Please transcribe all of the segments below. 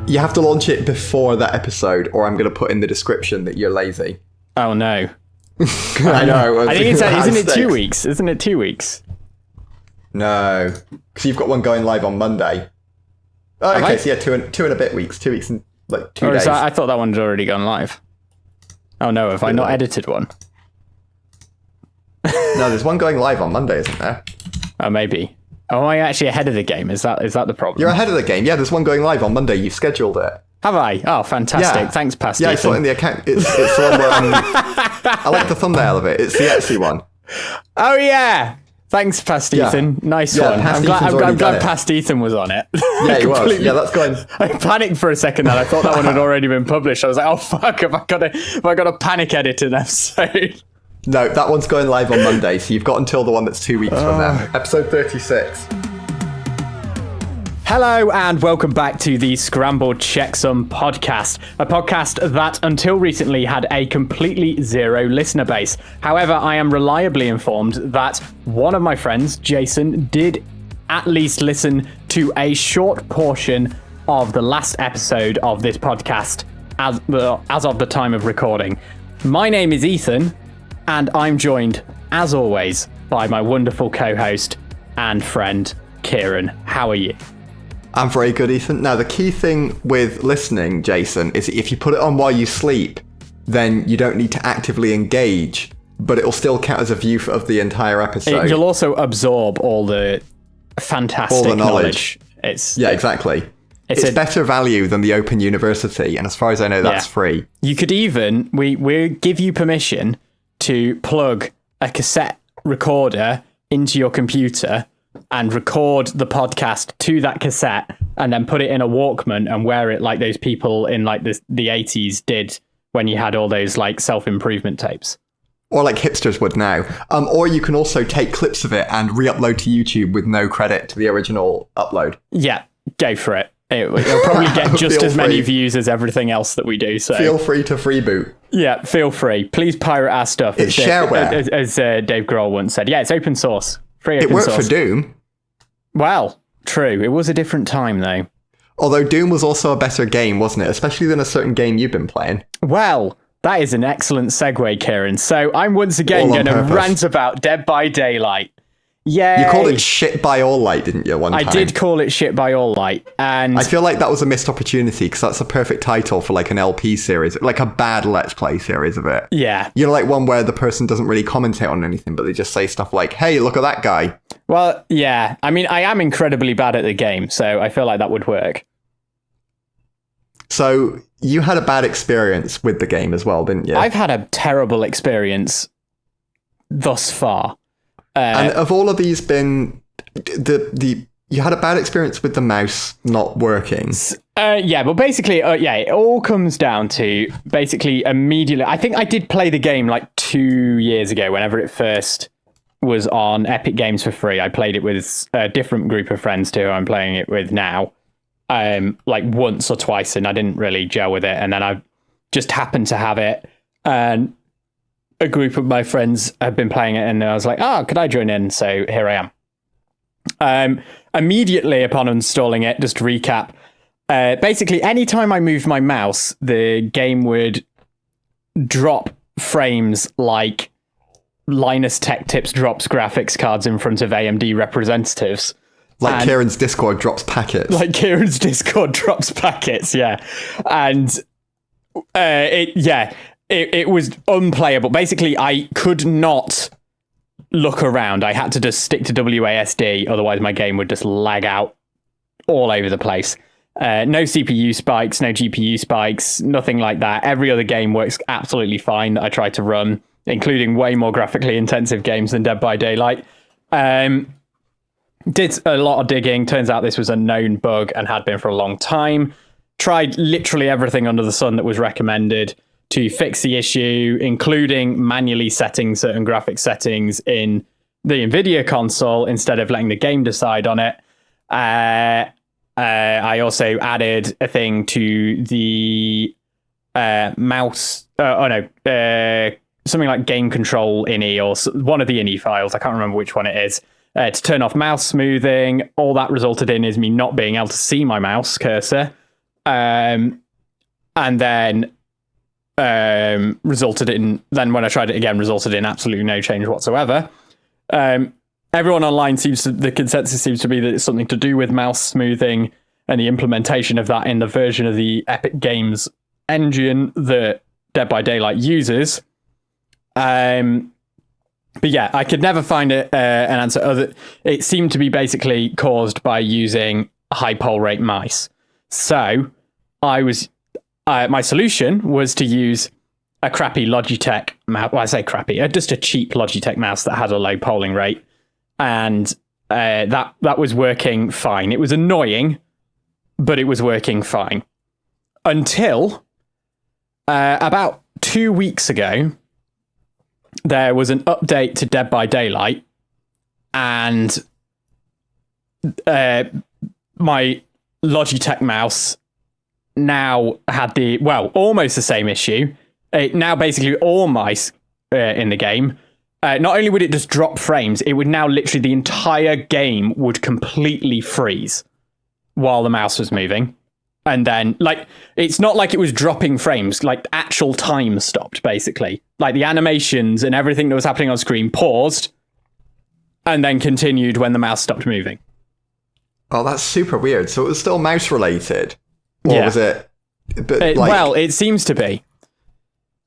You have to launch it before that episode, or I'm going to put in the description that you're lazy. Oh no! I know. I think isn't it 2 weeks? Isn't it 2 weeks? No, because you've got one going live on Monday. Oh, okay, so yeah, two and a bit weeks. 2 weeks and like 2 days. I thought that one's already gone live. Oh no, have I not edited one? No, there's one going live on Monday, isn't there? Oh, maybe. Oh, am I actually ahead of the game? Is that the problem? You're ahead of the game. Yeah, there's one going live on Monday. You've scheduled it. Have I? Oh, fantastic. Yeah. Thanks, Past Yeah, Ethan. I saw it in the account. It's the one where I like the thumbnail of it. It's the Etsy one. Oh, yeah. Thanks, Past Ethan. Nice one. I'm glad Past Ethan was on it. Yeah, he was. Yeah, that's going. I panicked for a second then. I thought that one had already been published. I was like, oh, fuck, have I got a panic edit an episode? No, that one's going live on Monday, so you've got until the one that's 2 weeks from now. Episode 36. Hello and welcome back to the Scrambled Checksum podcast, a podcast that until recently had a completely zero listener base. However, I am reliably informed that one of my friends, Jason, did at least listen to a short portion of the last episode of this podcast as of the time of recording. My name is Ethan, and I'm joined, as always, by my wonderful co-host and friend, Kieran. How are you? I'm very good, Ethan. Now, the key thing with listening, Jason, is if you put it on while you sleep, then you don't need to actively engage, but it'll still count as a view of the entire episode. You'll also absorb all the fantastic knowledge. Exactly. It's better value than the Open University, and as far as I know, that's free. You could even, we give you permission to plug a cassette recorder into your computer and record the podcast to that cassette and then put it in a Walkman and wear it like those people in like the 80s did when you had all those like self-improvement tapes. Or like hipsters would now. Or you can also take clips of it and re-upload to YouTube with no credit to the original upload. Yeah, go for it. It'll probably get just as many views as everything else that we do. So feel free to freeboot. Yeah, feel free. Please pirate our stuff. It's shareware. As Dave Grohl once said. Yeah, it's open source. Free open source. It worked for Doom. Well, true. It was a different time, though. Although Doom was also a better game, wasn't it? Especially than a certain game you've been playing. Well, that is an excellent segue, Kieran. So I'm once again going to rant about Dead by Daylight. Yeah, you called it shit by all light, didn't you? One time. I did call it shit by all light, and I feel like that was a missed opportunity because that's a perfect title for like an LP series, like a bad Let's Play series of it. Yeah, you know, like one where the person doesn't really commentate on anything, but they just say stuff like, "Hey, look at that guy." Well, yeah. I mean, I am incredibly bad at the game, so I feel like that would work. So you had a bad experience with the game as well, didn't you? I've had a terrible experience thus far. And have all of these been you had a bad experience with the mouse not working? Yeah, but basically, it all comes down to basically immediately. I think I did play the game like 2 years ago, whenever it first was on Epic Games for free. I played it with a different group of friends to who I'm playing it with now, like once or twice, and I didn't really gel with it. And then I just happened to have it, and a group of my friends have been playing it, and I was like, oh, could I join in? So here I am. Immediately upon installing it, just to recap, basically anytime I moved my mouse, the game would drop frames like Linus Tech Tips drops graphics cards in front of AMD representatives. Like Kieran's Discord drops packets. Like Kieran's Discord drops packets, yeah. And it was unplayable. Basically, I could not look around. I had to just stick to WASD, otherwise my game would just lag out all over the place. No CPU spikes, no GPU spikes, nothing like that. Every other game works absolutely fine that I tried to run, including way more graphically intensive games than Dead by Daylight. Did a lot of digging. Turns out this was a known bug and had been for a long time. Tried literally everything under the sun that was recommended to fix the issue, including manually setting certain graphic settings in the NVIDIA console instead of letting the game decide on it. I also added a thing to the mouse, something like game control ini, or one of the ini files, I can't remember which one it is, to turn off mouse smoothing. All that resulted in is me not being able to see my mouse cursor. and then resulted in, then when I tried it again, resulted in absolutely no change whatsoever. Everyone online the consensus seems to be that it's something to do with mouse smoothing and the implementation of that in the version of the Epic Games engine that Dead by Daylight uses. But yeah, I could never find an answer. It seemed to be basically caused by using high poll rate mice. So my solution was to use a crappy Logitech mouse. Well, I say crappy, just a cheap Logitech mouse that had a low polling rate, and that was working fine. It was annoying, but it was working fine until about 2 weeks ago. There was an update to Dead by Daylight, and my Logitech mouse now had almost the same issue. Now basically all mice in the game, not only would it just drop frames, it would now literally, the entire game would completely freeze while the mouse was moving. And then, like, it's not like it was dropping frames, like actual time stopped, basically. Like the animations and everything that was happening on screen paused and then continued when the mouse stopped moving. Oh, that's super weird. So it was still mouse related? Or was it? Well, it seems to be.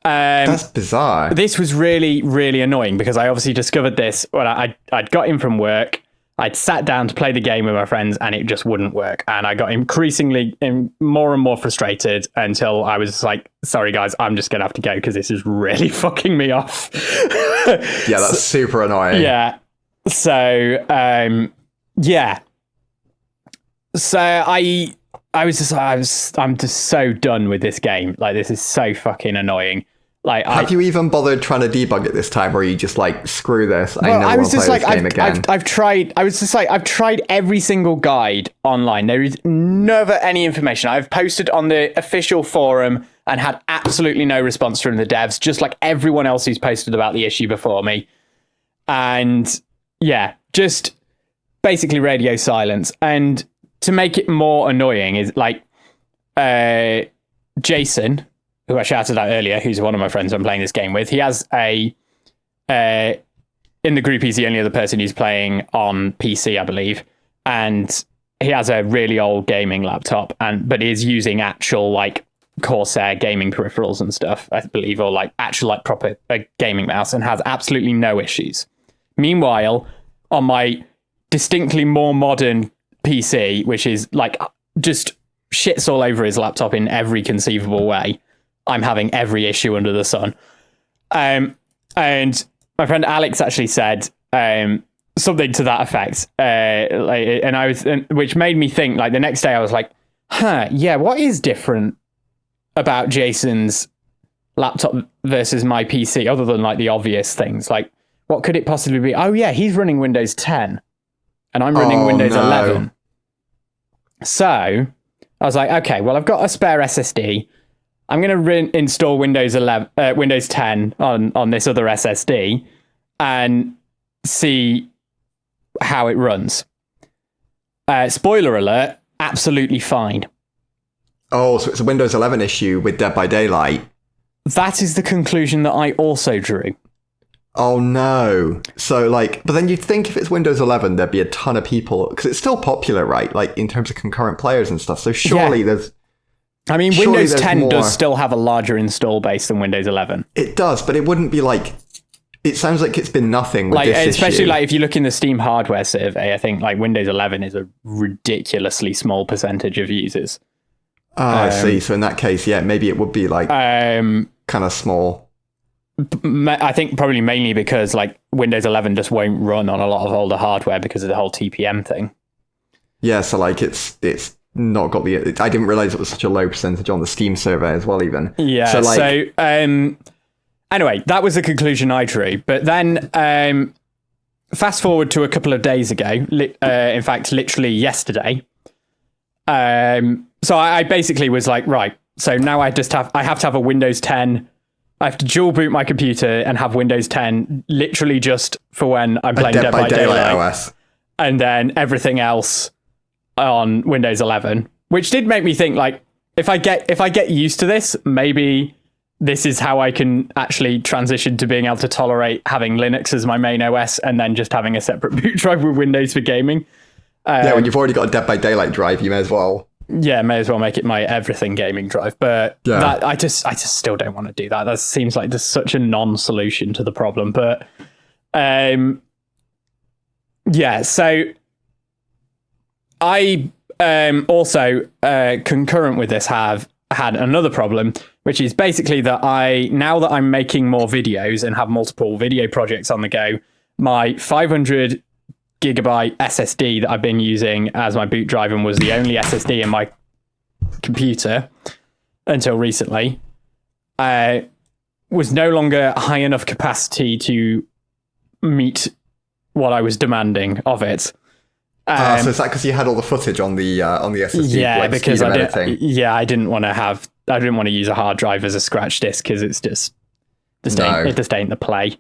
That's bizarre. This was really, really annoying because I obviously discovered this when I'd got in from work. I'd sat down to play the game with my friends and it just wouldn't work. And I got increasingly more and more frustrated until I was like, sorry guys, I'm just going to have to go because this is really fucking me off. Yeah, that's super annoying. Yeah. So, yeah. So I'm just so done with this game. Like, this is so fucking annoying. Like, have you even bothered trying to debug it this time, or are you just like, screw this? I was just like, I've tried every single guide online. There is never any information. I've posted on the official forum and had absolutely no response from the devs, just like everyone else who's posted about the issue before me. And yeah, just basically radio silence. And to make it more annoying is like Jason, who I shouted out earlier, who's one of my friends I'm playing this game with, he has in the group, he's the only other person who's playing on PC, I believe. And he has a really old gaming laptop, but is using actual like Corsair gaming peripherals and stuff, I believe, or like actual like proper gaming mouse, and has absolutely no issues. Meanwhile, on my distinctly more modern PC, which is like just shits all over his laptop in every conceivable way, I'm having every issue under the sun. And my friend Alex actually said something to that effect, which made me think. Like the next day, I was like, yeah, what is different about Jason's laptop versus my PC, other than like the obvious things? Like, what could it possibly be? Oh yeah, he's running Windows 10, and I'm running Windows 11. So I was like, okay, well, I've got a spare SSD. I'm going to install Windows 10 on this other SSD and see how it runs. Spoiler alert, absolutely fine. Oh, so it's a Windows 11 issue with Dead by Daylight. That is the conclusion that I also drew. Oh no. So like, but then you'd think if it's Windows 11, there'd be a ton of people, because it's still popular, right? Like in terms of concurrent players and stuff. So surely there's... I mean, Windows 10 does still have a larger install base than Windows 11. It does, but it wouldn't be like... It sounds like it's been nothing with this especially issue. like if you look in the Steam hardware survey, I think like Windows 11 is a ridiculously small percentage of users. I see. So in that case, yeah, maybe it would be like kind of small. I think probably mainly because like Windows 11 just won't run on a lot of older hardware because of the whole TPM thing. Yeah, so like it's not got the... I didn't realize it was such a low percentage on the Steam survey as well, even. Yeah, so anyway, that was the conclusion I drew. But then fast forward to a couple of days ago, in fact, literally yesterday. So I basically was like, right, so now I have to have a Windows 10. I have to dual boot my computer and have Windows 10 literally just for when I'm playing Dead by Daylight OS. And then everything else on Windows 11, which did make me think like, if I get used to this, maybe this is how I can actually transition to being able to tolerate having Linux as my main OS and then just having a separate boot drive with Windows for gaming. When you've already got a Dead by Daylight drive, you may as well. Yeah, may as well make it my everything gaming drive. But that, I just still don't want to do that. That seems like just such a non-solution to the problem. But so I also concurrent with this have had another problem, which is basically that now that I'm making more videos and have multiple video projects on the go, my 500 gigabyte SSD that I've been using as my boot drive and was the only SSD in my computer until recently, was no longer high enough capacity to meet what I was demanding of it. So is that because you had all the footage on the SSD? Yeah, because I didn't want to use a hard drive as a scratch disk because it just ain't the play.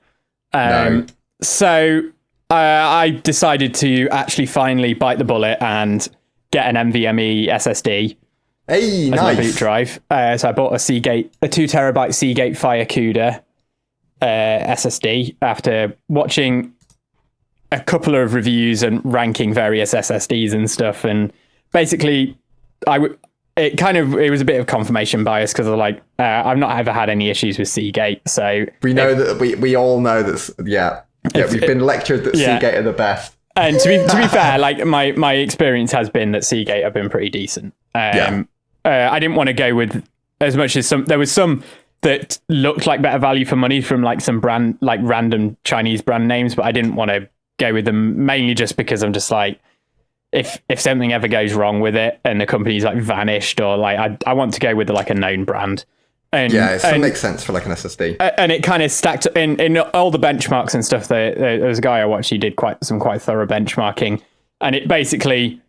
So I decided to actually finally bite the bullet and get an NVMe SSD as my boot drive. So I bought a 2 terabyte Seagate FireCuda SSD after watching a couple of reviews and ranking various SSDs and stuff, and basically it was a bit of confirmation bias because I've not ever had any issues with Seagate, so we all know that we've been lectured that Seagate are the best. And to be fair, my experience has been that Seagate have been pretty decent. I didn't want to go with as much as there was some that looked like better value for money from some brand, random Chinese brand names, but I didn't want to go with them mainly just because I'm just if something ever goes wrong with it and the company's vanished or I want to go with a known brand. And, it makes sense for an SSD. And it kind of stacked in all the benchmarks and stuff. There was a guy I watched, he did quite thorough benchmarking, and it basically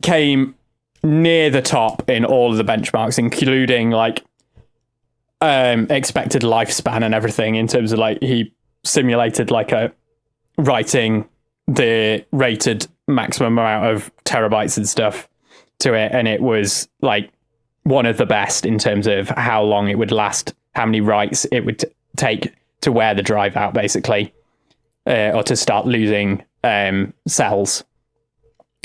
came near the top in all of the benchmarks, including expected lifespan and everything in terms of he simulated writing the rated maximum amount of terabytes and stuff to it, and it was one of the best in terms of how long it would last, how many writes it would take to wear the drive out, basically, or to start losing cells.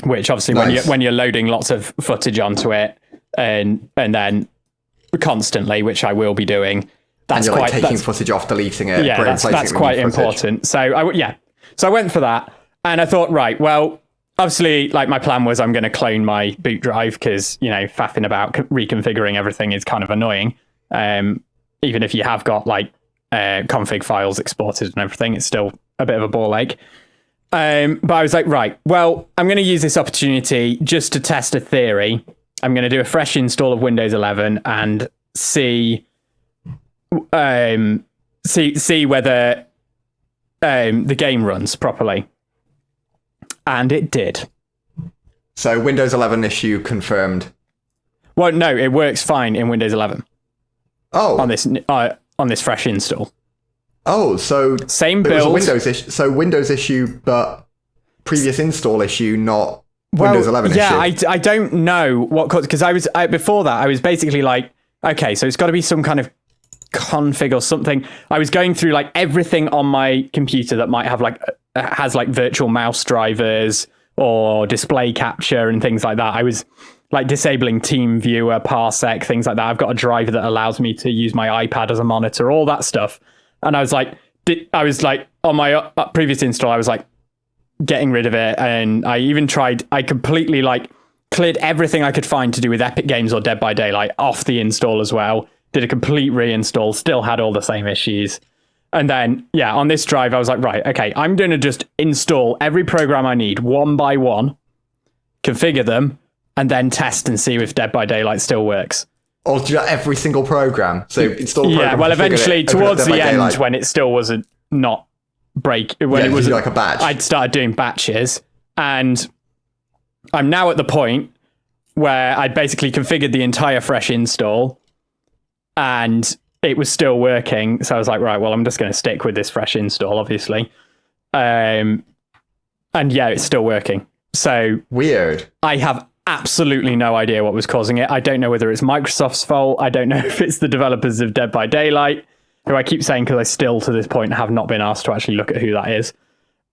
Which obviously, when you're loading lots of footage onto it, and then constantly, which I will be doing, that's and you're taking footage off, deleting it. Yeah, that's quite important. So I went for that, and I thought, right, well, obviously, my plan was I'm going to clone my boot drive because, faffing about reconfiguring everything is kind of annoying. Even if you have got config files exported and everything, it's still a bit of a ball ache. But I was right, well, I'm going to use this opportunity just to test a theory. I'm going to do a fresh install of Windows 11 and see whether the game runs properly. And it did. So Windows 11 issue confirmed. Well, no, it works fine in Windows 11. Oh, on this fresh install. Oh, so same build. It was a Windows issue. So Windows issue, but previous install issue, not Windows 11 issue. Yeah, I don't know what because before that I was basically okay, so it's got to be some kind of config or something. I was going through everything on my computer that might have has virtual mouse drivers or display capture and things like that. I was disabling Team Viewer, Parsec, things like that. I've got a driver that allows me to use my iPad as a monitor, all that stuff. And I was on my previous install, I was getting rid of it. And I even tried, I completely cleared everything I could find to do with Epic Games or Dead by Daylight off the install as well. Did a complete reinstall, still had all the same issues. And then, on this drive, I was right, okay, I'm going to just install every program I need one by one, configure them, and then test and see if Dead by Daylight still works. Or do that every single program? So install program. Yeah, well, eventually, towards the end, when it still wasn't not break, when it was a batch, I'd started doing batches, and I'm now at the point where I'd basically configured the entire fresh install, and it was still working. So I was right, well, I'm just going to stick with this fresh install, obviously. And it's still working. So weird. I have absolutely no idea what was causing it. I don't know whether it's Microsoft's fault. I don't know if it's the developers of Dead by Daylight, who I keep saying because I still to this point have not been asked to actually look at who that is.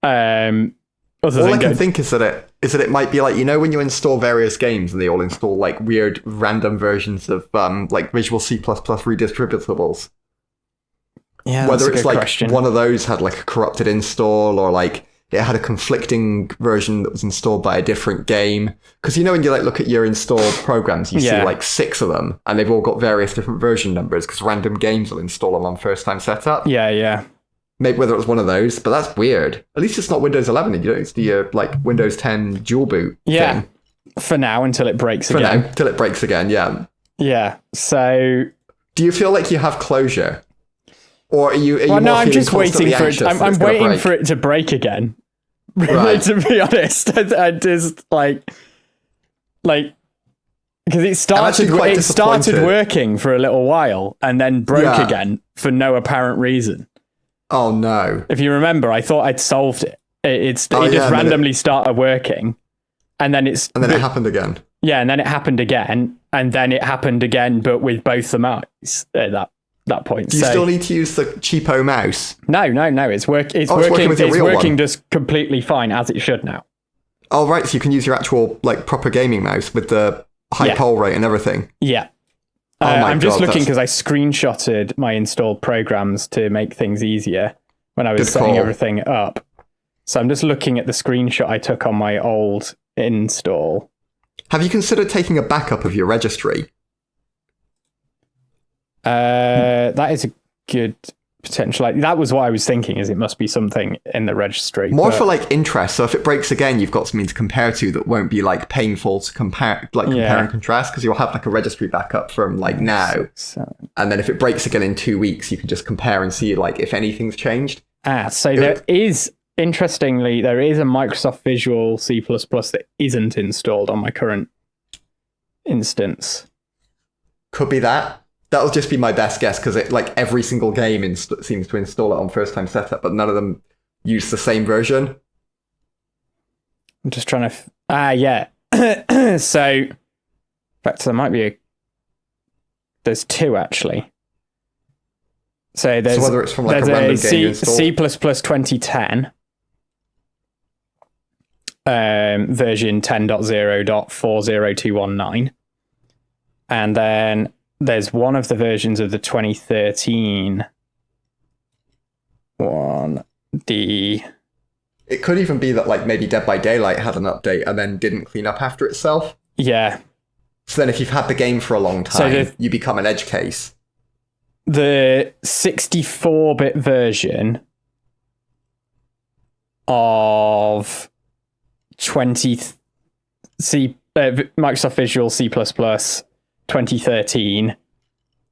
All I can think is that it might be like, you know, when you install various games and they all install like weird random versions of like Visual C++ redistributables. Yeah, whether it's like question. One of those had like a corrupted install, or like it had a conflicting version that was installed by a different game. Because you know, when you like look at your installed programs, you see like 6 of them, and they've all got various different version numbers because random games will install them on first time setup. Yeah. Maybe whether it was one of those, but that's weird. At least it's not Windows 11, and you don't do your like Windows 10 dual boot thing. For now, until it breaks again. For now, till it breaks again, yeah. Yeah, so... Do you feel like you have closure? Or are you well, no, I'm just waiting for it. I'm waiting for it to break again. Right. To be honest, I just like because it started working for a little while and then broke again for no apparent reason. Oh no! If you remember, I thought I'd solved it. It just randomly started working, and then it happened again. Yeah, and then it happened again, and then it happened again, but with both the mice at that point. Do you still need to use the cheapo mouse? No. It's working. It's working just completely fine as it should now. Oh right, so you can use your actual like proper gaming mouse with the high poll rate and everything. Yeah. I'm just looking because I screenshotted my installed programs to make things easier when I was setting everything up. So I'm just looking at the screenshot I took on my old install. Have you considered taking a backup of your registry? That is a good potential. Like, that was what I was thinking, is it must be something in the registry. More for like interest. So if it breaks again, you've got something to compare to that won't be like painful to compare and contrast, because you'll have like a registry backup from like now. 6, 7. And then if it breaks again in 2 weeks, you can just compare and see like if anything's changed. So there is, interestingly, there is a Microsoft Visual C++ that isn't installed on my current instance. Could be that. That'll just be my best guess, because it like every single game seems to install it on first time setup, but none of them use the same version. I'm just trying to... So, in fact, there might be there's 2 actually. So there's whether it's from like a random game install. C++ 2010 version 10.0.40219, and then there's one of the versions of the 2013 one. It could even be that like maybe Dead by Daylight had an update and then didn't clean up after itself. Yeah. So then if you've had the game for a long time, you become an edge case. The 64-bit version of Microsoft Visual C++ 2013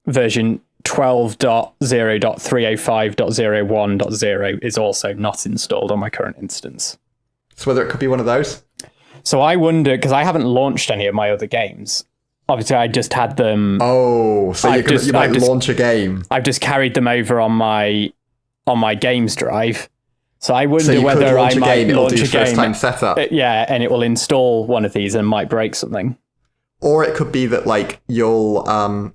version 12.0.305.01.0 is also not installed on my current instance. So whether it could be one of those? So I wonder, because I haven't launched any of my other games. Obviously, I just had them... Oh, so you might launch a game. I've just carried them over on my games drive. So I wonder whether I might launch a game. First time setup. Yeah, and it will install one of these and might break something. Or it could be that like you'll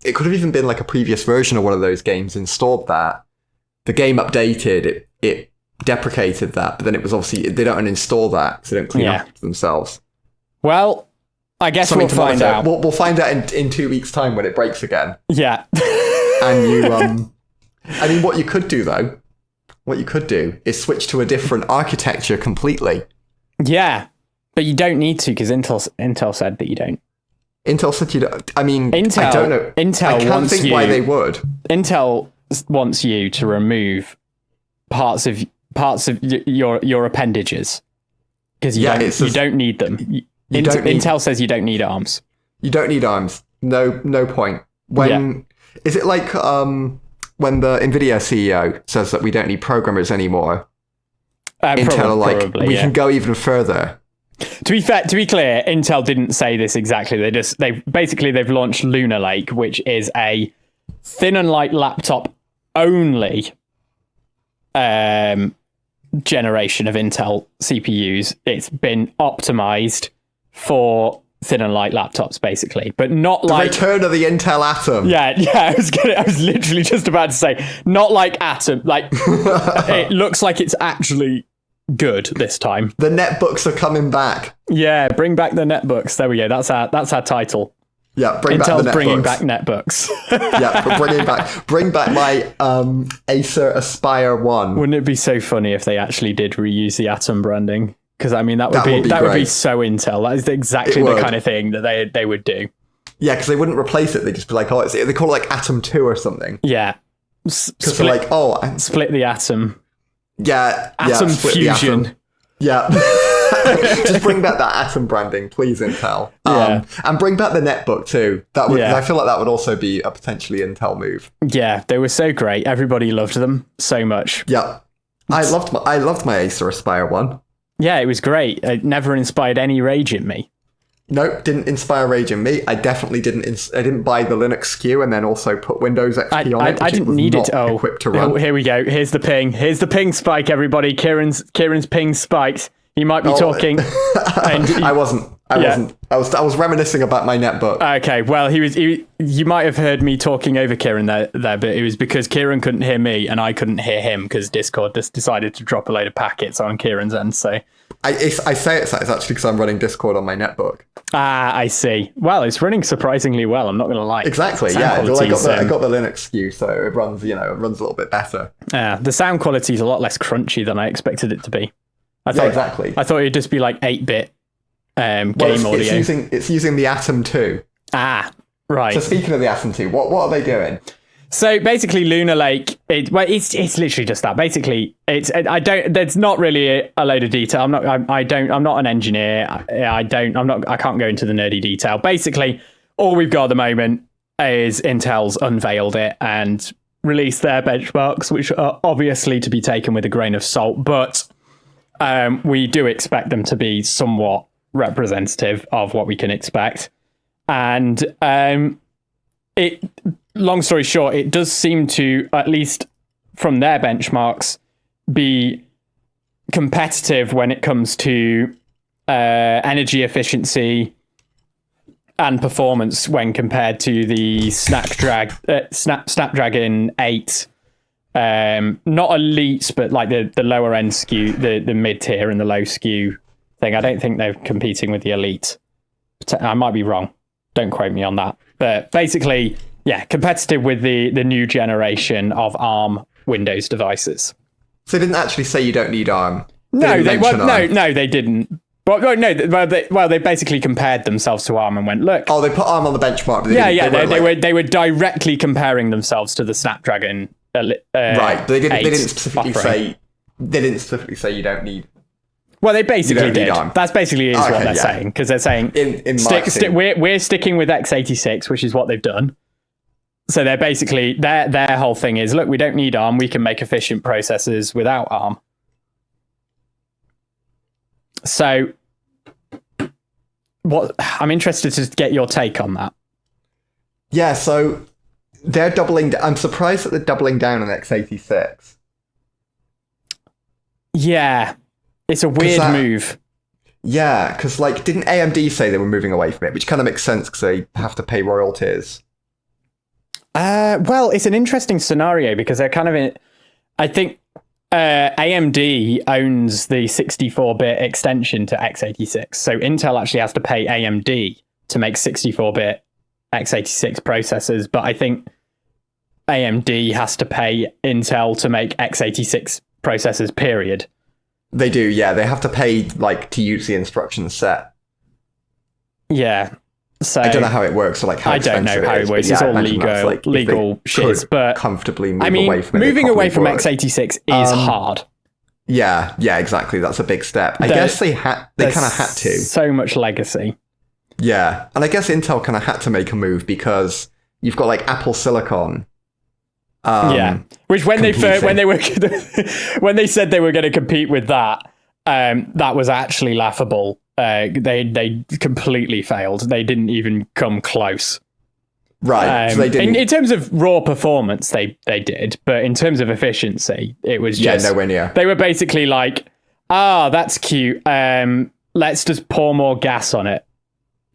it could have even been like a previous version of one of those games installed that. The game updated, it deprecated that, but then it was obviously they don't uninstall that, so they don't clean up themselves. Well, I guess we'll find out. We'll find out in 2 weeks' time when it breaks again. Yeah. And you I mean what you could do is switch to a different architecture completely. Yeah. But you don't need to, because Intel said that you don't. Intel said you don't. I mean, I don't know. I can't think why they would. Intel wants you to remove parts of your appendages, because you don't need them. Intel says you don't need ARMs. You don't need ARMs. No point. Is it like when the Nvidia CEO says that we don't need programmers anymore? Intel we can go even further. To be clear, Intel didn't say this exactly. They've launched Lunar Lake, which is a thin and light laptop only generation of Intel CPUs. It's been optimized for thin and light laptops, basically, but not like return of the Intel Atom. Yeah. I was literally just about to say, not like Atom. Like it looks like it's actually good this time. The netbooks are coming back. Yeah, bring back the netbooks. There we go. That's our title. Yeah, Intel's bringing back netbooks. Yeah, bring back my Acer Aspire 1. Wouldn't it be so funny if they actually did reuse the Atom branding? Because I mean, that would be so Intel. That is exactly the kind of thing that they would do. Yeah, because they wouldn't replace it. They'd just be like, oh, they call it like Atom 2 or something. Yeah. Because they're like, oh, split the Atom. Yeah. Atom Fusion. Yeah. Just bring back that Atom branding, please, Intel. And bring back the netbook too. I feel like that would also be a potentially Intel move. Yeah, they were so great. Everybody loved them so much. Yeah. I loved my Acer Aspire 1. Yeah, it was great. It never inspired any rage in me. Nope, didn't inspire rage in me. I definitely didn't. I didn't buy the Linux SKU and then also put Windows XP on it. I didn't need it. Equipped to run. Oh, here we go. Here's the ping. Here's the ping spike, everybody. Kieran's ping spiked. He might be talking. I wasn't. I was reminiscing about my netbook. Okay, well, you might have heard me talking over Kieran there, but it was because Kieran couldn't hear me and I couldn't hear him because Discord just decided to drop a load of packets on Kieran's end. So I say it's actually because I'm running Discord on my netbook. Ah, I see. Well, it's running surprisingly well. I'm not going to lie. Exactly. Yeah. Well, I got the Linux SKU, so it runs. It runs a little bit better. Yeah. The sound quality is a lot less crunchy than I expected it to be. Exactly. I thought it'd just be like 8-bit game audio. It's using the Atom 2. Ah, right. So speaking of the Atom 2, what are they doing? So basically, Lunar Lake. It's literally just that. Basically, there's not really a load of detail. I'm not an engineer. I can't go into the nerdy detail. Basically, all we've got at the moment is Intel's unveiled it and released their benchmarks, which are obviously to be taken with a grain of salt, but we do expect them to be somewhat representative of what we can expect. And long story short, it does seem to, at least from their benchmarks, be competitive when it comes to energy efficiency and performance when compared to the Snapdragon 8. Not elites, but like the lower end SKU, the mid tier and the low SKU thing. I don't think they're competing with the elite. I might be wrong. Don't quote me on that. But basically, yeah, competitive with the new generation of ARM Windows devices. So they didn't actually say you don't need ARM. No, they didn't. They basically compared themselves to ARM and went, look. Oh, they put ARM on the benchmark. They were directly comparing themselves to the Snapdragon. Right, but they didn't specifically say you don't need. Well, they basically did. That's basically what they're saying, because they're saying we're sticking with x86, which is what they've done. So they're basically their whole thing is, look, we don't need ARM. We can make efficient processors without ARM. So, I'm interested to get your take on that. Yeah, so they're doubling. I'm surprised that they're doubling down on x86. Yeah, it's a weird move. Yeah, because didn't AMD say they were moving away from it, which kind of makes sense because they have to pay royalties. Well, it's an interesting scenario because they're kind of in. I think AMD owns the 64-bit extension to x86, so Intel actually has to pay AMD to make 64-bit x86 processors, but I think AMD has to pay Intel to make x86 processors, period. They do, yeah. They have to pay, to use the instruction set. Yeah. So I don't know how it works, how I don't know how it works. Yeah, it's all legal shit, but comfortably move away from it. Moving away from x86 is hard. Yeah, exactly. That's a big step. I guess they kind of had to. So much legacy. Yeah, and I guess Intel kind of had to make a move because you've got Apple Silicon. Which when they said they were going to compete with that, that was actually laughable. They completely failed. They didn't even come close. Right. So they didn't. In terms of raw performance, they did, but in terms of efficiency, it was just nowhere near. They were basically like, that's cute. Let's just pour more gas on it.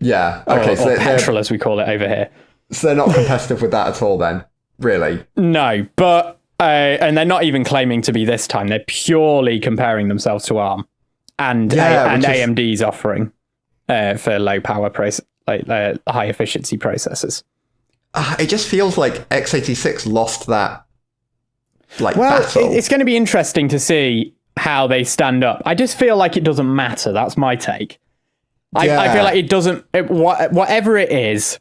Yeah. Okay. Or petrol, as we call it over here. So they're not competitive with that at all then, really? No, but and they're not even claiming to be this time. They're purely comparing themselves to ARM and AMD's offering for low power high efficiency processors. It just feels like x86 lost that battle. It's going to be interesting to see how they stand up. I just feel like it doesn't matter. That's my take. I feel like it doesn't. Whatever it is,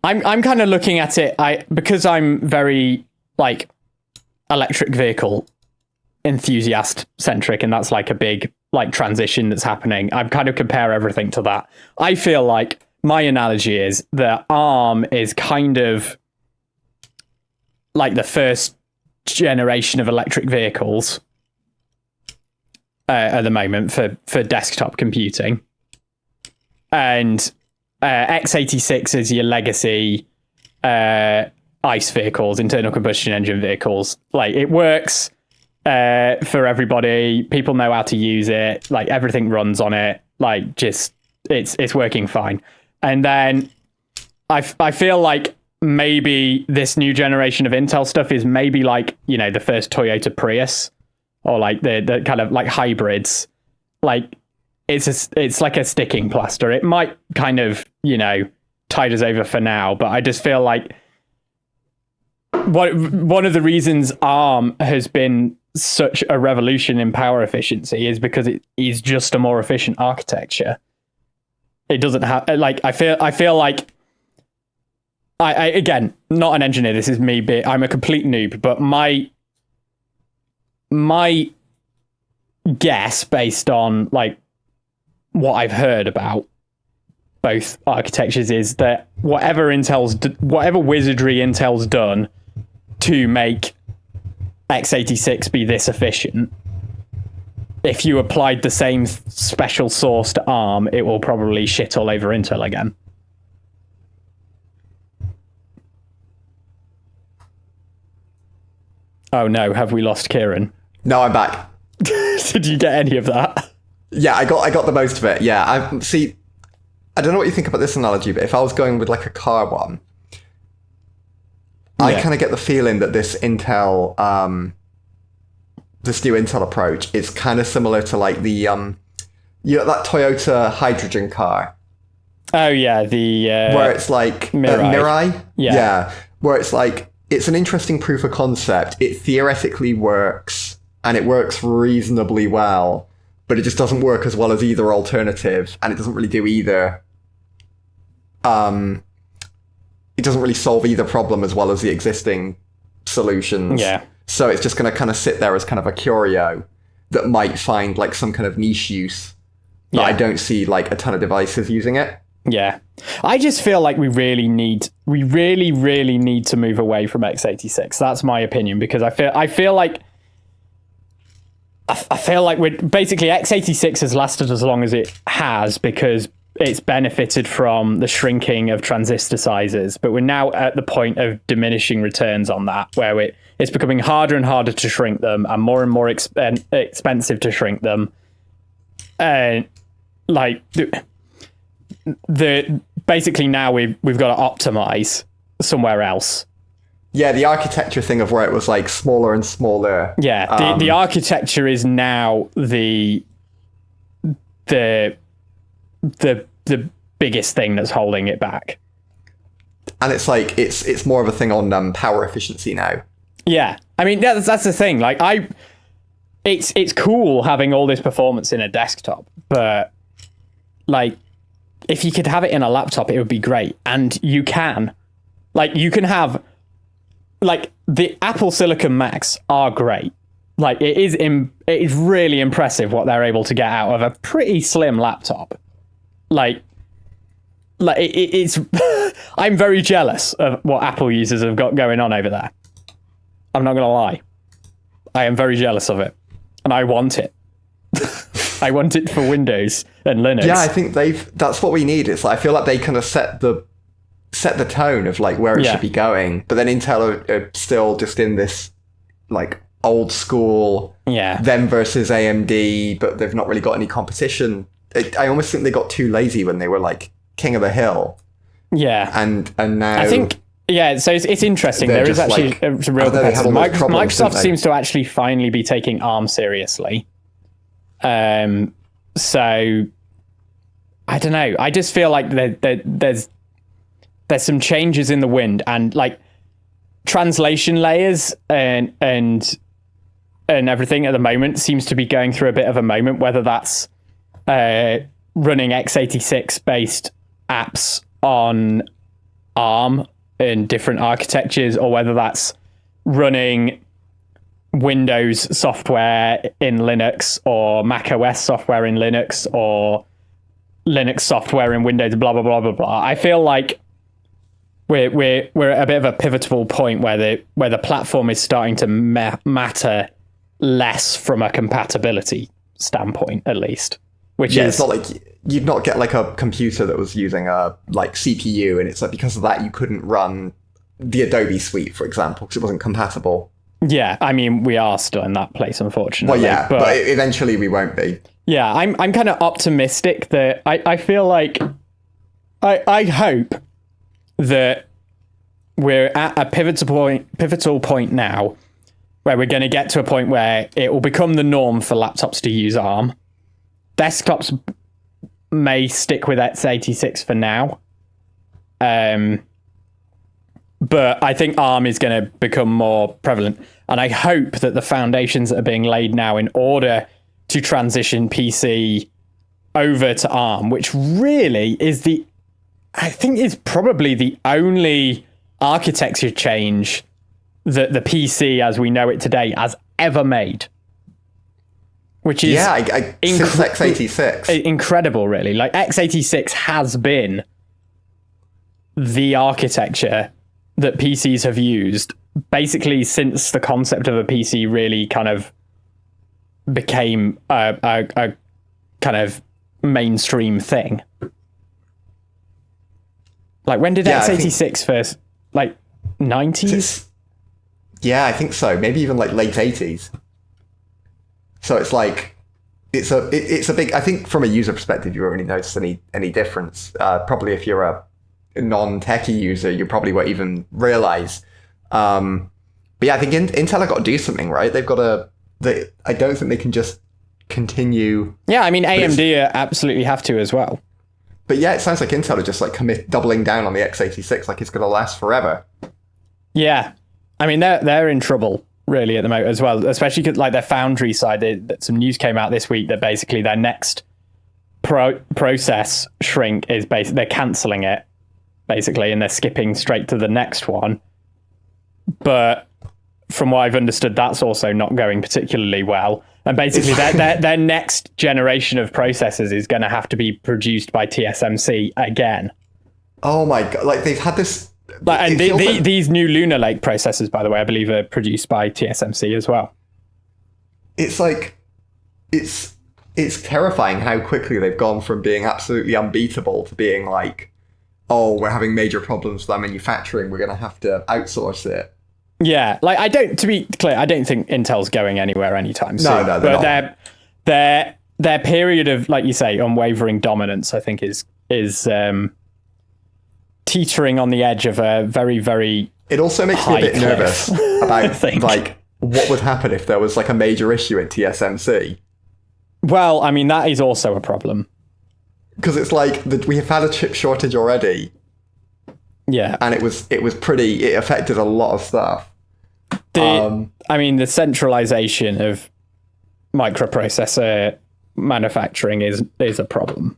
I'm kind of looking at it. Because I'm very electric vehicle enthusiast centric, and that's like a big transition that's happening. I kind of compare everything to that. I feel like my analogy is that ARM is kind of like the first generation of electric vehicles at the moment for desktop computing, and x86 is your legacy ICE vehicles, internal combustion engine vehicles. It works for everybody. People know how to use it. Everything runs on it. It's working fine. And then I feel like maybe this new generation of Intel stuff is maybe the first Toyota Prius, or the kind of hybrids. It's like a sticking plaster. It might kind of tide us over for now, but I just feel like one of the reasons ARM has been such a revolution in power efficiency is because it is just a more efficient architecture. It doesn't have I feel like I again, not an engineer. This is me. I'm a complete noob, but my guess based on what I've heard about both architectures is that whatever wizardry Intel's done to make x86 be this efficient, if you applied the same special sauce to ARM, it will probably shit all over Intel again. Oh no, have we lost Kieran? No, I'm back. Did you get any of that? Yeah, I got the most of it. Yeah, I don't know what you think about this analogy, but if I was going with a car one, I kind of get the feeling that this Intel, this new Intel approach is kind of similar to the, that Toyota hydrogen car. Oh yeah, the where it's Mirai. Yeah, where it's it's an interesting proof of concept. It theoretically works, and it works reasonably well, but it just doesn't work as well as either alternative, and it doesn't really do either. It doesn't really solve either problem as well as the existing solutions. Yeah. So it's just going to kind of sit there as kind of a curio that might find some kind of niche use. But I don't see a ton of devices using it. Yeah. I just feel like we really need to move away from x86. That's my opinion, because I feel like we're basically x86 has lasted as long as it has because it's benefited from the shrinking of transistor sizes, but we're now at the point of diminishing returns on that, where it's becoming harder and harder to shrink them and more expensive to shrink them. And basically now we've got to optimize somewhere else. Yeah, the architecture thing of where it was smaller and smaller. Yeah, the architecture is now the biggest thing that's holding it back. And it's it's more of a thing on power efficiency now. Yeah, I mean that's the thing. It's cool having all this performance in a desktop, but if you could have it in a laptop, it would be great. And you can, you can have the Apple Silicon Macs are great. It is really impressive what they're able to get out of a pretty slim laptop. It's I'm very jealous of what Apple users have got going on over there. I'm not gonna lie. I am very jealous of it. And I want it. I want it for Windows and Linux. Yeah, I think that's what we need. It's I feel like they kind of set the tone of where it should be going. But then Intel are still just in this old school them versus AMD, but they've not really got any competition I almost think they got too lazy when they were like king of the hill. Yeah. And now... I think... Yeah, so it's interesting. There is actually a real competitor. Microsoft seems to actually finally be taking ARM seriously. So I don't know. I just feel like there's some changes in the wind, and like translation layers and everything at the moment seems to be going through a bit of a moment, whether that's running x86 based apps on ARM in different architectures, or whether that's running Windows software in Linux, or Mac OS software in Linux, or Linux software in Windows, blah blah blah blah blah. I feel like we're at a bit of a pivotal point where the platform is starting to matter less from a compatibility standpoint, at least. Which is, it's not like you'd not get like a computer that was using a like CPU, and it's like because of that you couldn't run the Adobe suite, for example, because it wasn't compatible. Yeah, I mean, we are still in that place, unfortunately. Well, yeah, but eventually we won't be. Yeah, I'm kind of optimistic that I feel like I hope that we're at a pivotal point now where we're going to get to a point where it will become the norm for laptops to use ARM. Desktops may stick with x86 for now. But I think ARM is going to become more prevalent. And I hope that the foundations that are being laid now in order to transition PC over to ARM, which really is I think is probably the only architecture change that the PC as we know it today has ever made. Which is since x86. Incredible, really. Like x86 has been the architecture that PCs have used basically since the concept of a PC really kind of became a kind of mainstream thing. Like when did x86 first? Like 90s? Yeah, I think so. Maybe even like late 80s. So it's like it's a big. I think from a user perspective, you won't really notice any difference. Probably if you're a non-techie user, you probably won't even realize. But yeah, I think Intel have got to do something, right? They've got to. I don't think they can just continue. Yeah, I mean AMD absolutely have to as well. But yeah, it sounds like Intel are just like doubling down on the x86, like it's going to last forever. Yeah, I mean they're in trouble really at the moment as well, especially because like their foundry side, that some news came out this week that basically their next process shrink is basically they're cancelling it basically, and they're skipping straight to the next one. But from what I've understood, that's also not going particularly well. And basically their next generation of processors is going to have to be produced by TSMC again. Oh my God. Like they've had this... And these new Lunar Lake processors, by the way, I believe are produced by TSMC as well. It's like... It's terrifying how quickly they've gone from being absolutely unbeatable to being like, oh, we're having major problems with our manufacturing, we're going to have to outsource it. Yeah, like to be clear, I don't think Intel's going anywhere anytime soon. No, but their period of, like you say, unwavering dominance, I think is teetering on the edge of a very, very. It also makes me a bit nervous about like what would happen if there was like a major issue at TSMC. Well, I mean that is also a problem because it's like we have had a chip shortage already. Yeah, and it affected a lot of stuff. I mean, the centralization of microprocessor manufacturing is a problem.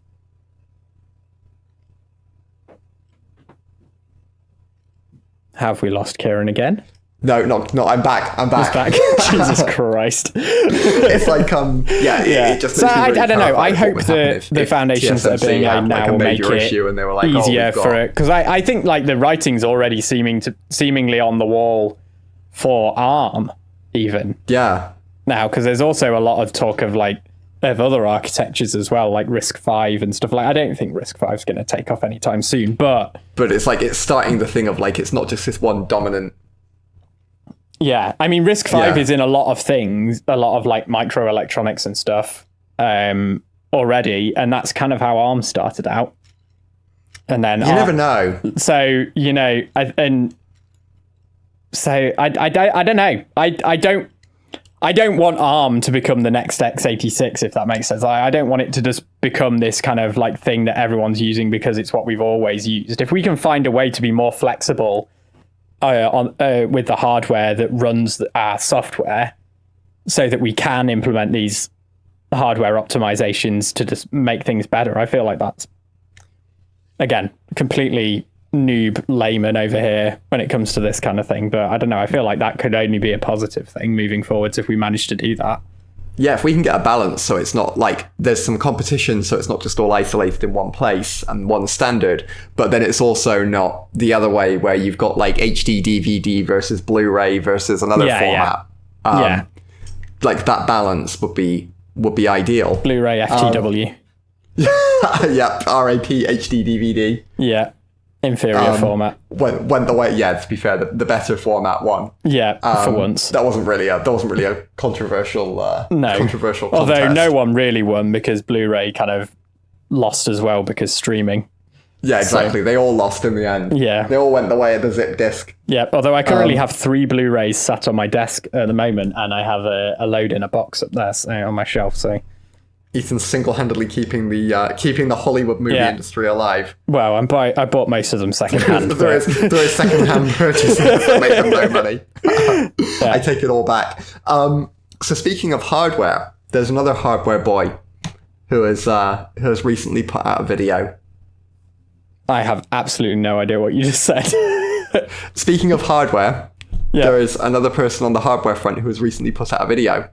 Have we lost Kieran again? No, I'm back. He's back. Jesus Christ. It's like, yeah. It just so I don't know. I hope the foundations that are being laid now will make it easier for it. Because I think like the writing's already seemingly on the wall for ARM, even. Yeah. Now, because there's also a lot of talk of other architectures as well, like RISC-V and stuff. Like, I don't think RISC-V is going to take off anytime soon, but it's like it's starting the thing of like it's not just this one dominant. Yeah, I mean, RISC-V is in a lot of things, a lot of like microelectronics and stuff. already, and that's kind of how ARM started out. And then You never know. So I don't know. I don't want ARM to become the next x86, if that makes sense. I don't want it to just become this kind of like thing that everyone's using because it's what we've always used. If we can find a way to be more flexible with the hardware that runs our software, so that we can implement these hardware optimizations to just make things better, I feel like that's, again, completely noob layman over here when it comes to this kind of thing, but I don't know, I feel like that could only be a positive thing moving forwards if we manage to do that. Yeah, if we can get a balance so it's not like there's some competition, so it's not just all isolated in one place and one standard, but then it's also not the other way where you've got like HD DVD versus Blu-ray versus another format. Like that balance would be ideal. Blu-ray FTW. Yep, RAP HD DVD. Yeah. Inferior format. Went the way, to be fair, the better format won. Yeah, for once. That wasn't really a controversial controversial contest. Although no one really won because Blu-ray kind of lost as well because streaming. Yeah, exactly. So, they all lost in the end. Yeah. They all went the way of the zip disk. Yeah, although I currently have 3 Blu-rays sat on my desk at the moment, and I have a load in a box up there on my shelf, so... Ethan's single-handedly keeping the Hollywood movie industry alive. Well, I bought most of them secondhand. there is secondhand purchases that make them no money. I take it all back. So speaking of hardware, there's another hardware boy who has recently put out a video. I have absolutely no idea what you just said. Speaking of hardware, there is another person on the hardware front who has recently put out a video.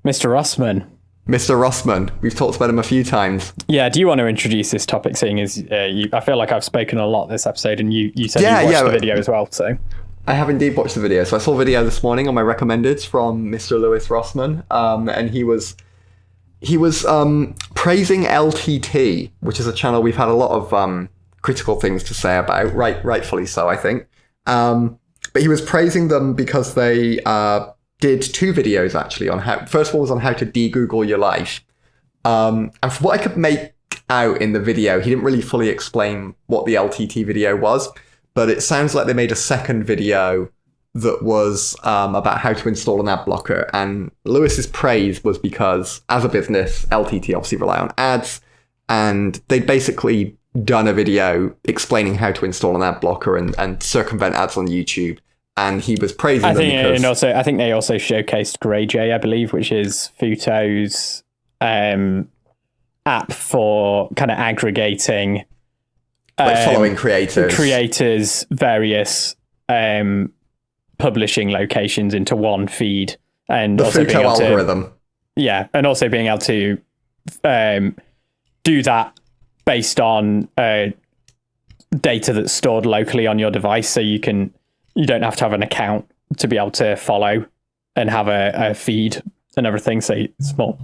Mr. Rossman. Mr. Rossman. We've talked about him a few times. Yeah, do you want to introduce this topic, seeing as I feel like I've spoken a lot this episode, and you said you watched the video as well, so... I have indeed watched the video. So I saw a video this morning on my recommendeds from Mr. Lewis Rossman, and he was praising LTT, which is a channel we've had a lot of critical things to say about, rightfully so, I think. But he was praising them because they... did 2 videos actually on how. First one was on how to de-Google your life, and from what I could make out in the video, he didn't really fully explain what the LTT video was. But it sounds like they made a second video that was about how to install an ad blocker. And Lewis's praise was because, as a business, LTT obviously rely on ads, and they'd basically done a video explaining how to install an ad blocker and circumvent ads on YouTube. And he was praising them because... I think they also showcased GreyJ, I believe, which is Futo's app for kind of aggregating... following creators, various publishing locations into one feed. And the also Futo algorithm. And also being able to do that based on data that's stored locally on your device, so you don't have to have an account to be able to follow and have a feed and everything. So it's more.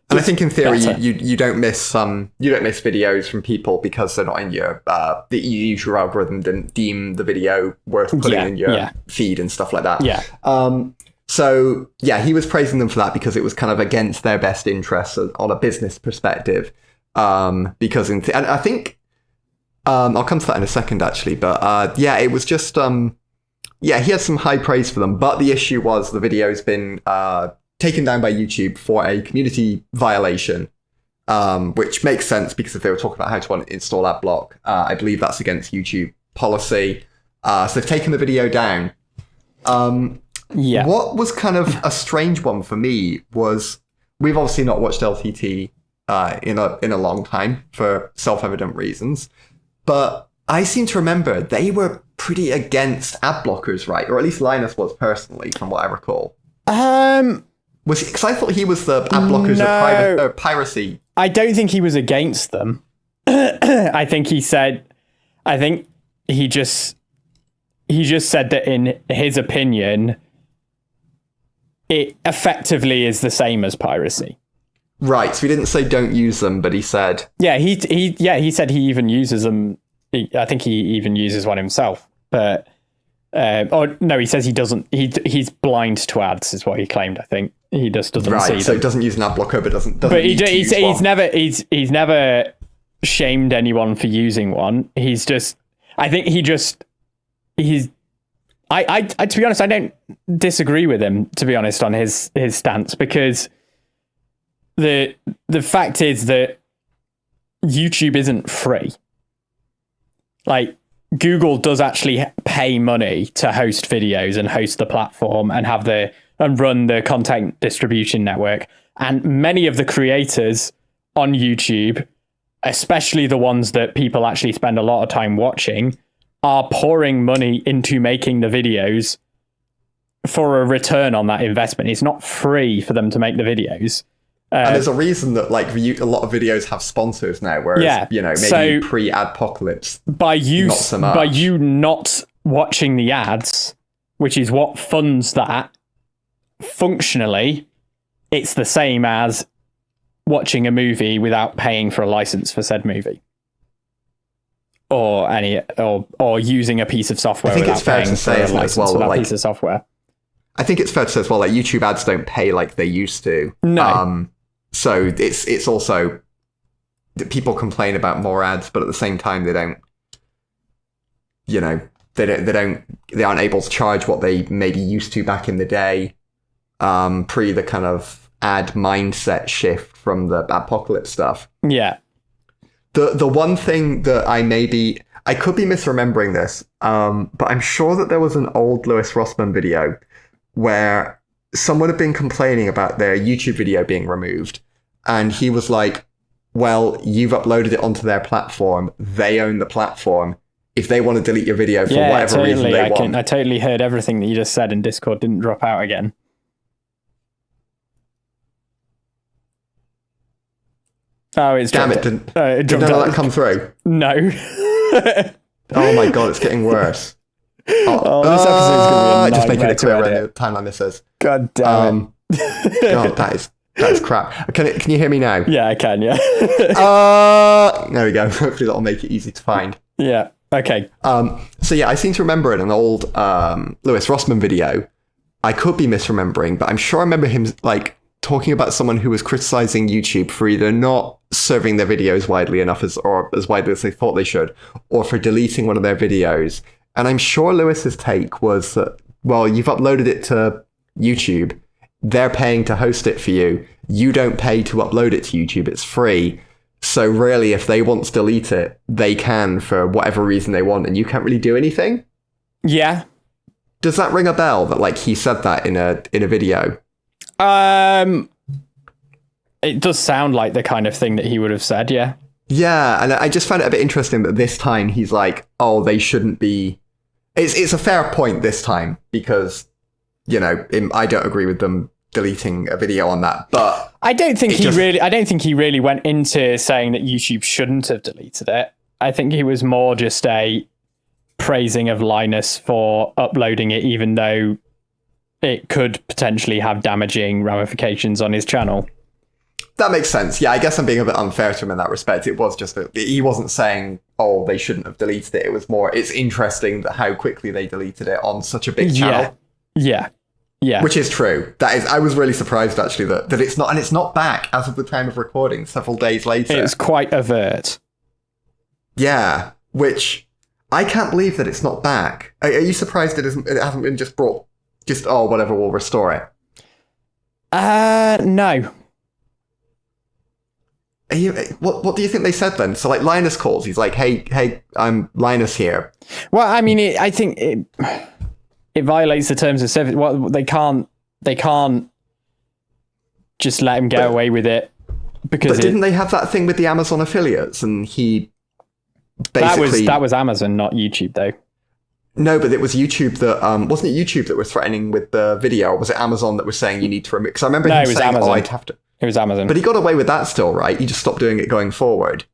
And I think in theory, you don't miss videos from people because they're not in your the YouTube algorithm didn't deem the video worth putting in your feed and stuff like that. Yeah. So he was praising them for that because it was kind of against their best interests on a business perspective. Because and I think I'll come to that in a second actually, but it was just he had some high praise for them, but the issue was the video's been taken down by YouTube for a community violation, which makes sense because if they were talking about how to install ad block, I believe that's against YouTube policy. So they've taken the video down. What was kind of a strange one for me was we've obviously not watched LTT in a long time for self-evident reasons, but I seem to remember they were pretty against ad blockers, right? Or at least Linus was personally, from what I recall. Because I thought he was the ad blockers of piracy. I don't think he was against them. I think he just said that in his opinion, it effectively is the same as piracy. Right. So he didn't say don't use them, but he said. Yeah. He said he even uses them. I think he even uses one himself, but Or no, he says he doesn't. He's blind to ads, is what he claimed. I think he just doesn't see them. So he doesn't use an ad blocker, but doesn't. But he's never shamed anyone for using one. He's just. I think he's. I to be honest, I don't disagree with him, to be honest, on his stance, because the fact is that YouTube isn't free. Like, Google does actually pay money to host videos and host the platform and run the content distribution network. And many of the creators on YouTube, especially the ones that people actually spend a lot of time watching, are pouring money into making the videos for a return on that investment. It's not free for them to make the videos. And there's a reason that a lot of videos have sponsors now, whereas maybe pre-adpocalypse, not so much. By you not watching the ads, which is what funds that, functionally, it's the same as watching a movie without paying for a license for said movie. Or using a piece of software. I think it's fair to say a license for that piece of software. I think it's fair to say as well, like, YouTube ads don't pay like they used to. No. So it's also that people complain about more ads, but at the same time they don't. They aren't able to charge what they maybe used to back in the day, pre the kind of ad mindset shift from the apocalypse stuff. Yeah. The one thing that I could be misremembering this, but I'm sure that there was an old Lewis Rossman video where someone had been complaining about their YouTube video being removed, and he was like, well, you've uploaded it onto their platform, they own the platform. If they want to delete your video for whatever reason they want. I totally heard everything that you just said, and Discord didn't drop out again. Oh, it's damn it! Did none of that come through? No. Oh my god, it's getting worse. This episode's gonna be just making it clear where the timeline this is. God damn it! God, that is crap. Can you hear me now? Yeah, I can. Yeah. There we go. Hopefully that'll make it easy to find. Yeah. Okay. So yeah, I seem to remember in an old Lewis Rossman video. I could be misremembering, but I'm sure I remember him talking about someone who was criticizing YouTube for either not serving their videos widely enough or as widely as they thought they should, or for deleting one of their videos. And I'm sure Lewis's take was that, well, you've uploaded it to YouTube. They're paying to host it for you. You don't pay to upload it to YouTube. It's free. So really, if they want to delete it, they can for whatever reason they want, and you can't really do anything. Yeah. Does that ring a bell that he said that in a video? It does sound like the kind of thing that he would have said, yeah. Yeah, and I just found it a bit interesting that this time he's like, oh, they shouldn't be... It's a fair point this time, because, I don't agree with them deleting a video on that, but... I don't think he really went into saying that YouTube shouldn't have deleted it. I think he was more just a praising of Linus for uploading it, even though it could potentially have damaging ramifications on his channel. That makes sense. Yeah, I guess I'm being a bit unfair to him in that respect. It was just that he wasn't saying, oh, they shouldn't have deleted it. It was more, it's interesting that how quickly they deleted it on such a big channel. Yeah. Which is true. I was really surprised actually that it's not, and it's not back as of the time of recording, several days later. It's quite overt. Yeah, which I can't believe that it's not back. Are you surprised it hasn't been just brought? Whatever, we'll restore it. No. What do you think they said then? So Linus calls. He's like, hey, I'm Linus here. Well, I mean, I think it violates the terms of service. Well, they can't just let him get away with it because. But didn't they have that thing with the Amazon affiliates? And he basically that was Amazon, not YouTube, though. No, but it was YouTube that wasn't it YouTube that was threatening with the video, or was it Amazon that was saying you need to remove? Because I remember him saying, Amazon. "Oh, I'd have to." It was Amazon, but he got away with that still, right? He just stopped doing it going forward.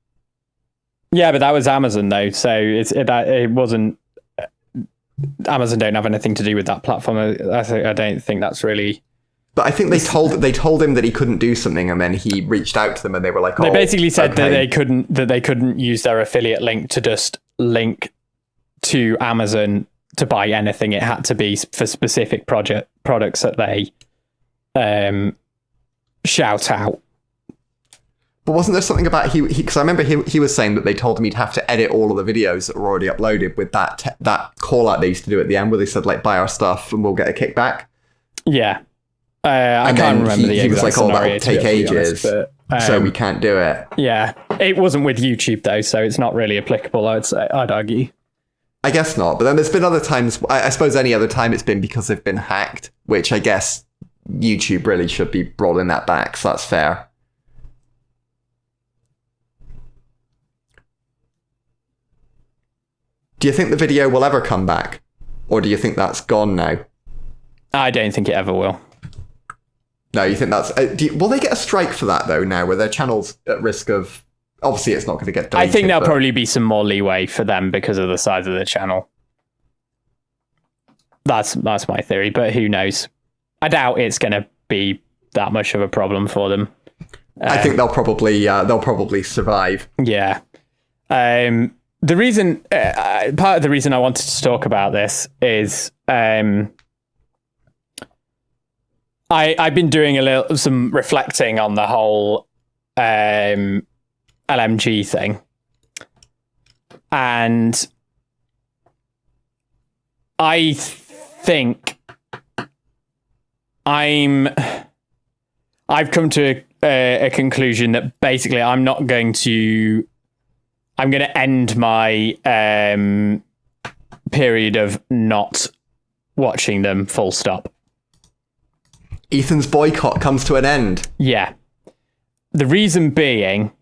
Yeah, but that was Amazon though, so it wasn't. Amazon don't have anything to do with that platform. I don't think that's really. But I think they told him that he couldn't do something, and then he reached out to them, and they were like, "Oh." They basically said that they couldn't use their affiliate link to just link to Amazon to buy anything. It had to be for specific products that they shout out. But wasn't there something about he? Because I remember he was saying that they told him he'd have to edit all of the videos that were already uploaded with that call out they used to do at the end, where they said like, buy our stuff and we'll get a kickback. Yeah, I can't remember the exact he was like, scenario, that'll take ages, so we can't do it. Yeah, it wasn't with YouTube though, so it's not really applicable. I'd argue. I guess not. But then there's been other times. I suppose any other time it's been because they've been hacked, which I guess YouTube really should be rolling that back. So that's fair. Do you think the video will ever come back? Or do you think that's gone now? I don't think it ever will. No, you think that's... will they get a strike for that, though, now, where their channel's at risk of... Obviously, it's not going to get deleted. I think there'll probably be some more leeway for them because of the size of the channel. That's my theory, but who knows? I doubt it's going to be that much of a problem for them. I think they'll probably survive. Yeah. The reason, part of the reason I wanted to talk about this is I've been doing some reflecting on the whole LMG thing, and I think I've come to a conclusion that basically I'm going to end my period of not watching them, full stop. Ethan's boycott comes to an end. Yeah. The reason being...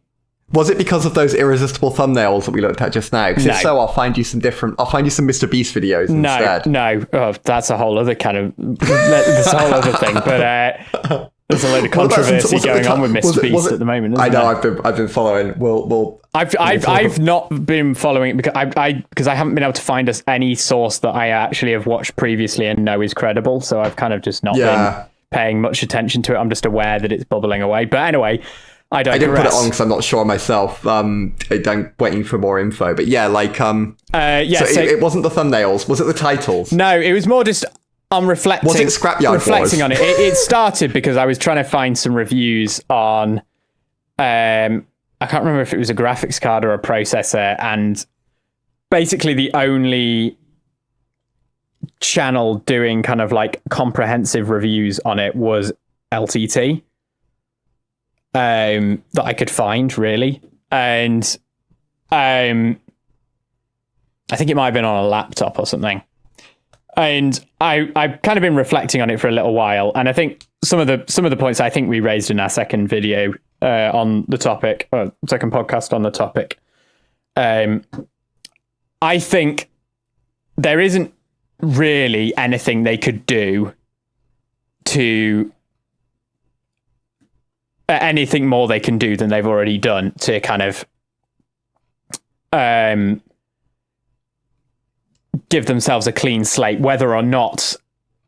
Was it because of those irresistible thumbnails that we looked at just now? Because if so, I'll find you some Mr. Beast videos instead. No. Oh, that's a whole other kind of... That's a whole other thing. But there's a load of controversy going on with Mr. Beast at the moment. I know. I've been following. I've not been following it because I haven't been able to find any source that I actually have watched previously and know is credible. So I've kind of just not been paying much attention to it. I'm just aware that it's bubbling away. But anyway, I digress. I didn't put it on because I'm not sure myself. I'm waiting for more info. But yeah, like So it wasn't the thumbnails. Was it the titles? No, it was more just. I'm reflecting. Was it Scrapyard reflecting on it. It started because I was trying to find some reviews on. I can't remember if it was a graphics card or a processor, and basically the only channel doing kind of like comprehensive reviews on it was LTT that I could find, really. And I think it might have been on a laptop or something. And I've kind of been reflecting on it for a little while, and I think some of the points I think we raised in our second video on the topic, or second podcast on the topic. I think there isn't really anything they could do to anything more they can do than they've already done to kind of give themselves a clean slate, whether or not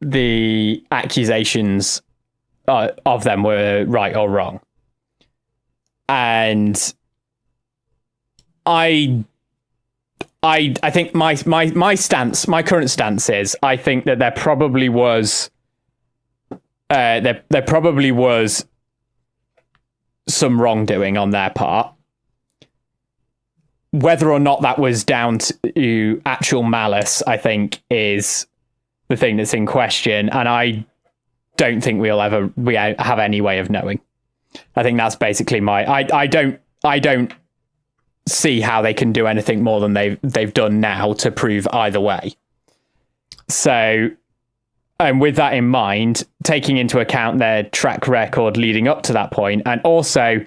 the accusations of them were right or wrong. And I think my stance, my current stance is, I think that there probably was some wrongdoing on their part. Whether or not that was down to actual malice, I think, is the thing that's in question, and I don't think we have any way of knowing. I think that's basically I don't see how they can do anything more than they've done now to prove either way. So, and with that in mind, taking into account their track record leading up to that point, and also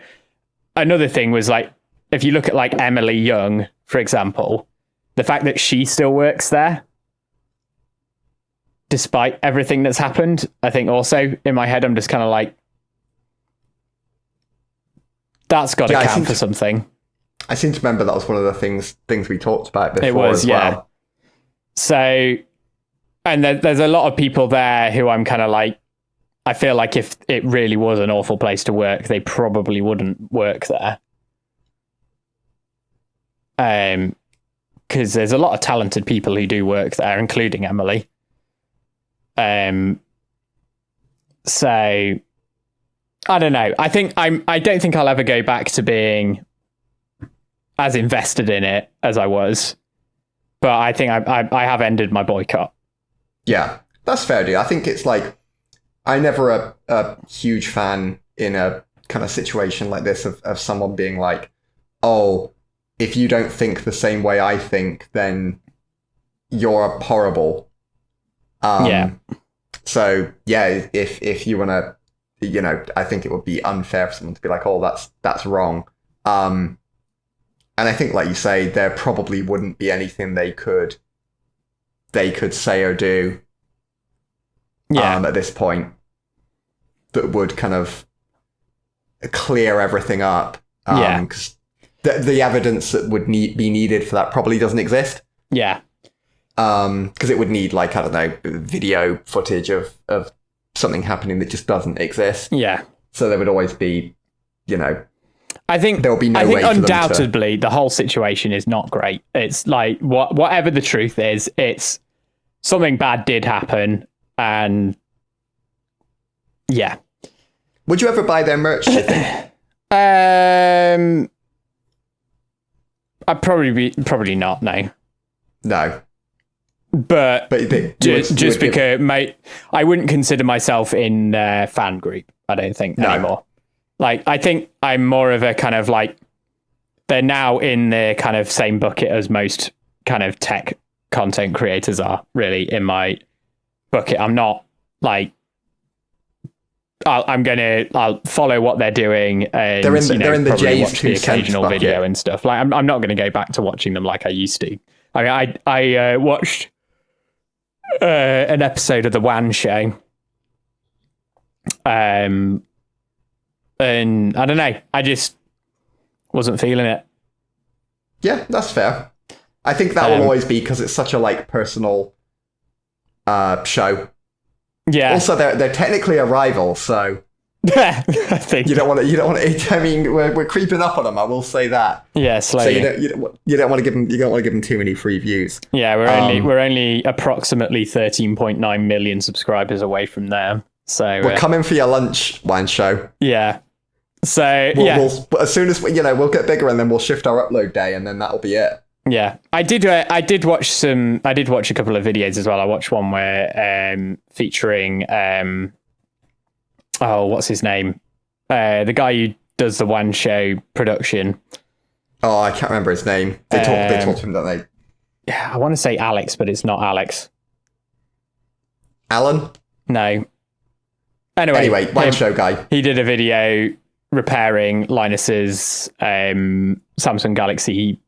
another thing was like, if you look at like Emily Young, for example, the fact that she still works there, despite everything that's happened, I think also in my head, I'm just kind of like, that's got to count for something. I seem to remember that was one of the things we talked about before. It was, as well. So, and there's a lot of people there who I'm kind of like, I feel like if it really was an awful place to work, they probably wouldn't work there. because there's a lot of talented people who do work there, including Emily. So I don't know. I don't think I'll ever go back to being as invested in it as I was, but I think I have ended my boycott. Yeah, that's fair, dude. I think it's like, I'm never a huge fan in a kind of situation like this of someone being like, oh, if you don't think the same way I think, then you're horrible. So yeah, if you want to, you know, I think it would be unfair for someone to be like, oh, that's wrong. And I think, like you say, there probably wouldn't be anything they could say or do at this point that would kind of clear everything up. Because the evidence that would be needed for that probably doesn't exist. Yeah. Because it would need, like, I don't know, video footage of something happening that just doesn't exist. Yeah. So there would always be, you know, I think there'll be no way for undoubtedly the whole situation is not great. It's like whatever the truth is, it's something bad did happen, and yeah. Would you ever buy their merch, do you think? I'd probably not, no. No. But just because, mate, I wouldn't consider myself in their fan group, I don't think, anymore. Like, I think I'm more of a kind of like, they're now in the kind of same bucket as most kind of tech content creators are, really, in my bucket. I'm not like, I'll follow what they're doing, and they're in the J's watch the occasional video and stuff. Like, I'm not going to go back to watching them like I used to. I mean, I watched an episode of the WAN show, and I don't know, I just wasn't feeling it. Yeah, that's fair. I think that will always be because it's such a like personal show. Yeah. Also, they're technically a rival, so I think you don't want to. I mean, we're creeping up on them. I will say that. Yeah, slowly. So you don't want to give them too many free views. Yeah, we're only approximately 13.9 million subscribers away from them. So we're coming for your lunch, WAN show. Yeah. So we'll as soon as we'll get bigger, and then we'll shift our upload day, and then that'll be it. Yeah, I did watch a couple of videos as well. I watched one where featuring what's his name? The guy who does the WAN show production. Oh, I can't remember his name. They talk to him, don't they? Yeah, I want to say Alex, but it's not Alex. Alan? No. Anyway, WAN show guy. He did a video repairing Linus's Samsung Galaxy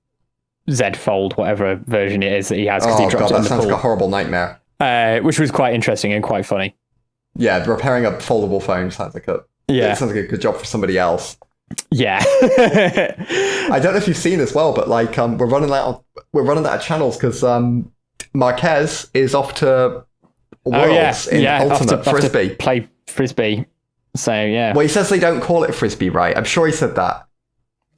Z Fold, whatever version it is that he has, because he dropped it in the pool. That sounds like a horrible nightmare. Which was quite interesting and quite funny. Yeah, repairing a foldable phone sounds like it sounds like a good job for somebody else. Yeah. I don't know if you've seen as well, but like we're running out of channels because Marquez is off to Worlds in Ultimate Frisbee. To play Frisbee. So yeah. Well, he says they don't call it Frisbee, right? I'm sure he said that.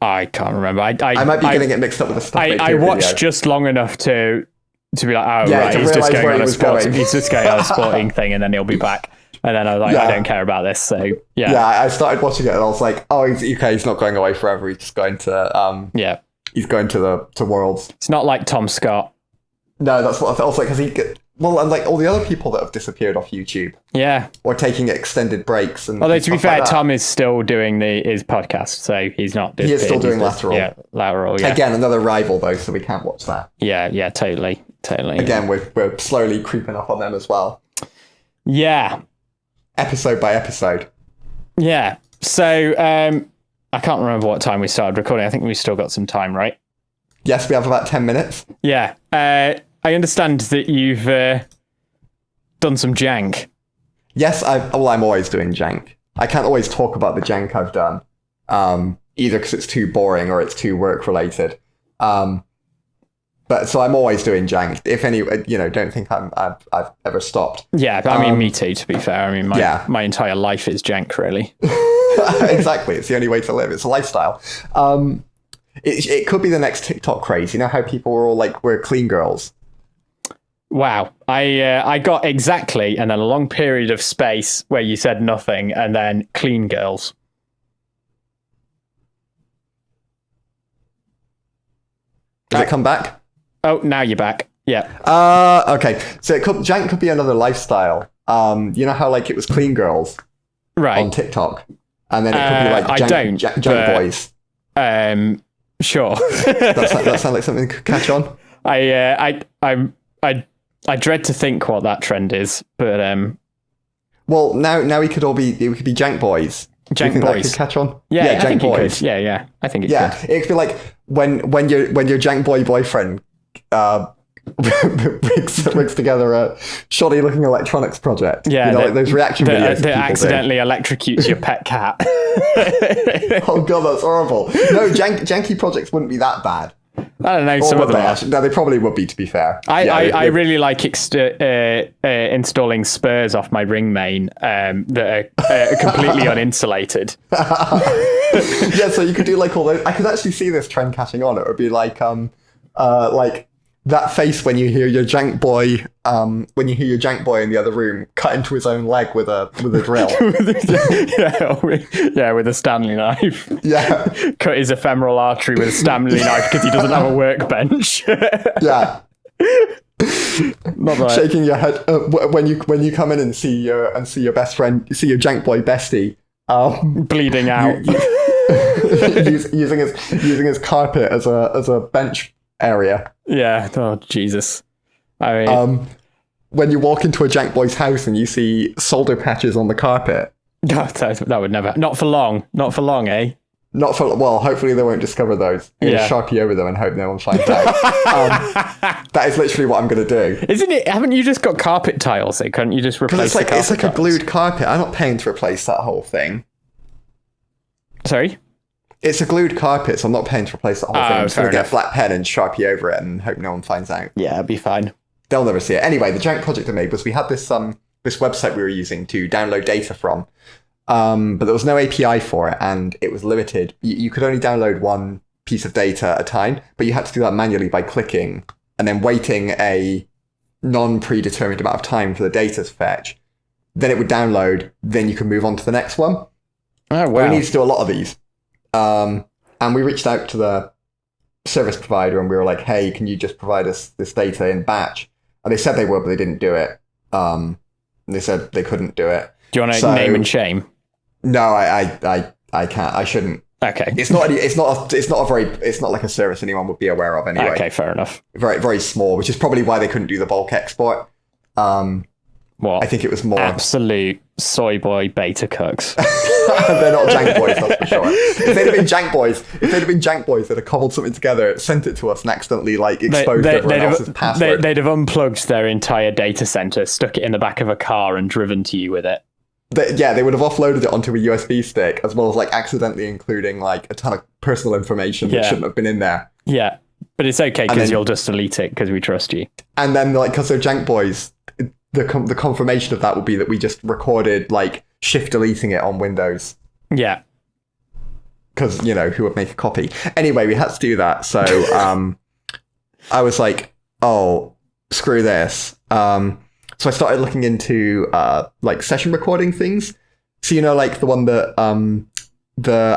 I can't remember. I might be getting it mixed up with the stuff. I watched just long enough to be like, right, he's just going on a sporting thing, and then he'll be back. And then I was like, I don't care about this. So yeah. Yeah, I started watching it, and I was like, oh, he's okay. He's not going away forever. He's just going to he's going to Worlds. It's not like Tom Scott. No, that's what I felt like, because and like all the other people that have disappeared off YouTube. Yeah. Or taking extended breaks. And although, to be fair, Tom is still doing his podcast, so he's not... He is still doing Lateral. Yeah, Lateral, yeah. Again, another rival, though, so we can't watch that. Yeah, totally. Again, we're slowly creeping up on them as well. Yeah. Episode by episode. Yeah. So, I can't remember what time we started recording. I think we've still got some time, right? Yes, we have about 10 minutes. Yeah. I understand that you've done some jank. Yes, I'm always doing jank. I can't always talk about the jank I've done, either because it's too boring or it's too work related. But so I'm always doing jank. If any, don't think I've ever stopped. Yeah, I mean, me too. To be fair, I mean, my entire life is jank, really. Exactly, it's the only way to live. It's a lifestyle. It could be the next TikTok craze. You know how people were all like, we're clean girls? Wow. I got exactly, and then a long period of space where you said nothing, and then clean girls. Does it come back? Oh, now you're back. Yeah. Okay. So jank could be another lifestyle. You know how like it was clean girls Right. on TikTok, and then it could be like jank boys. Sure. that sounds like something that could catch on. I dread to think what that trend is, but well, now we could be jank boys. Jank you think boys that could catch on? Yeah, jank boys. Yeah, I think it could. It could be like when your jank boy boyfriend rigs together a shoddy looking electronics project. Yeah, like those reaction videos that accidentally electrocutes your pet cat. Oh god, that's horrible. No, janky projects wouldn't be that bad. I don't know. Some of them are. No, they probably would be, to be fair. I really like installing spurs off my ring main that are completely uninsulated. Yeah, so you could do like all those. I could actually see this trend catching on. It would be like that face when you hear your jank boy in the other room cut into his own leg with a drill. With a Stanley knife. Yeah. Cut his ephemeral artery with a Stanley knife because he doesn't have a workbench. Yeah. Not right. Shaking your head when you come in and see your best friend, see your jank boy bestie, bleeding out, using his carpet as a bench area. Yeah. Oh Jesus. I mean, when you walk into a jank boy's house and you see solder patches on the carpet. That would never. Not for long, eh? Not for well. Hopefully they won't discover those. You just Sharpie over them and hope no one finds out. That is literally what I'm going to do. Isn't it? Haven't you just got carpet tiles? So couldn't you just replace the carpet? It's like a glued carpet. I'm not paying to replace that whole thing. Sorry. It's a glued carpet, so I'm not paying to replace the whole thing. I'm just going to get a flat pen and Sharpie over it and hope no one finds out. Yeah, it'll be fine. They'll never see it. Anyway, the jank project I made was we had this website we were using to download data from, but there was no API for it, and it was limited. You could only download one piece of data at a time, but you had to do that manually by clicking and then waiting a non-predetermined amount of time for the data to fetch. Then it would download, then you can move on to the next one. Oh, wow. We need to do a lot of these. And we reached out to the service provider and we were like, hey, can you just provide us this data in batch? And they said they would, but they didn't do it. And they said they couldn't do it. Do you want to name and shame? No, I can't. I shouldn't. Okay. It's not like a service anyone would be aware of anyway. Okay, fair enough. Very, very small, which is probably why they couldn't do the bulk export. What? I think it was more absolute soy boy beta cooks. They're not jank boys, that's for sure. If they'd have been jank boys that had cobbled something together, sent it to us, and accidentally exposed everyone else's password. They'd have unplugged their entire data center, stuck it in the back of a car, and driven to you with it. They would have offloaded it onto a USB stick, as well as accidentally including a ton of personal information that shouldn't have been in there. Yeah, but it's okay because you'll just delete it because we trust you. And then because they're jank boys, the confirmation of that would be that we just recorded shift deleting it on Windows. Yeah. Because, who would make a copy? Anyway, we had to do that. So I was like, oh, screw this. So I started looking into session recording things. So, the one that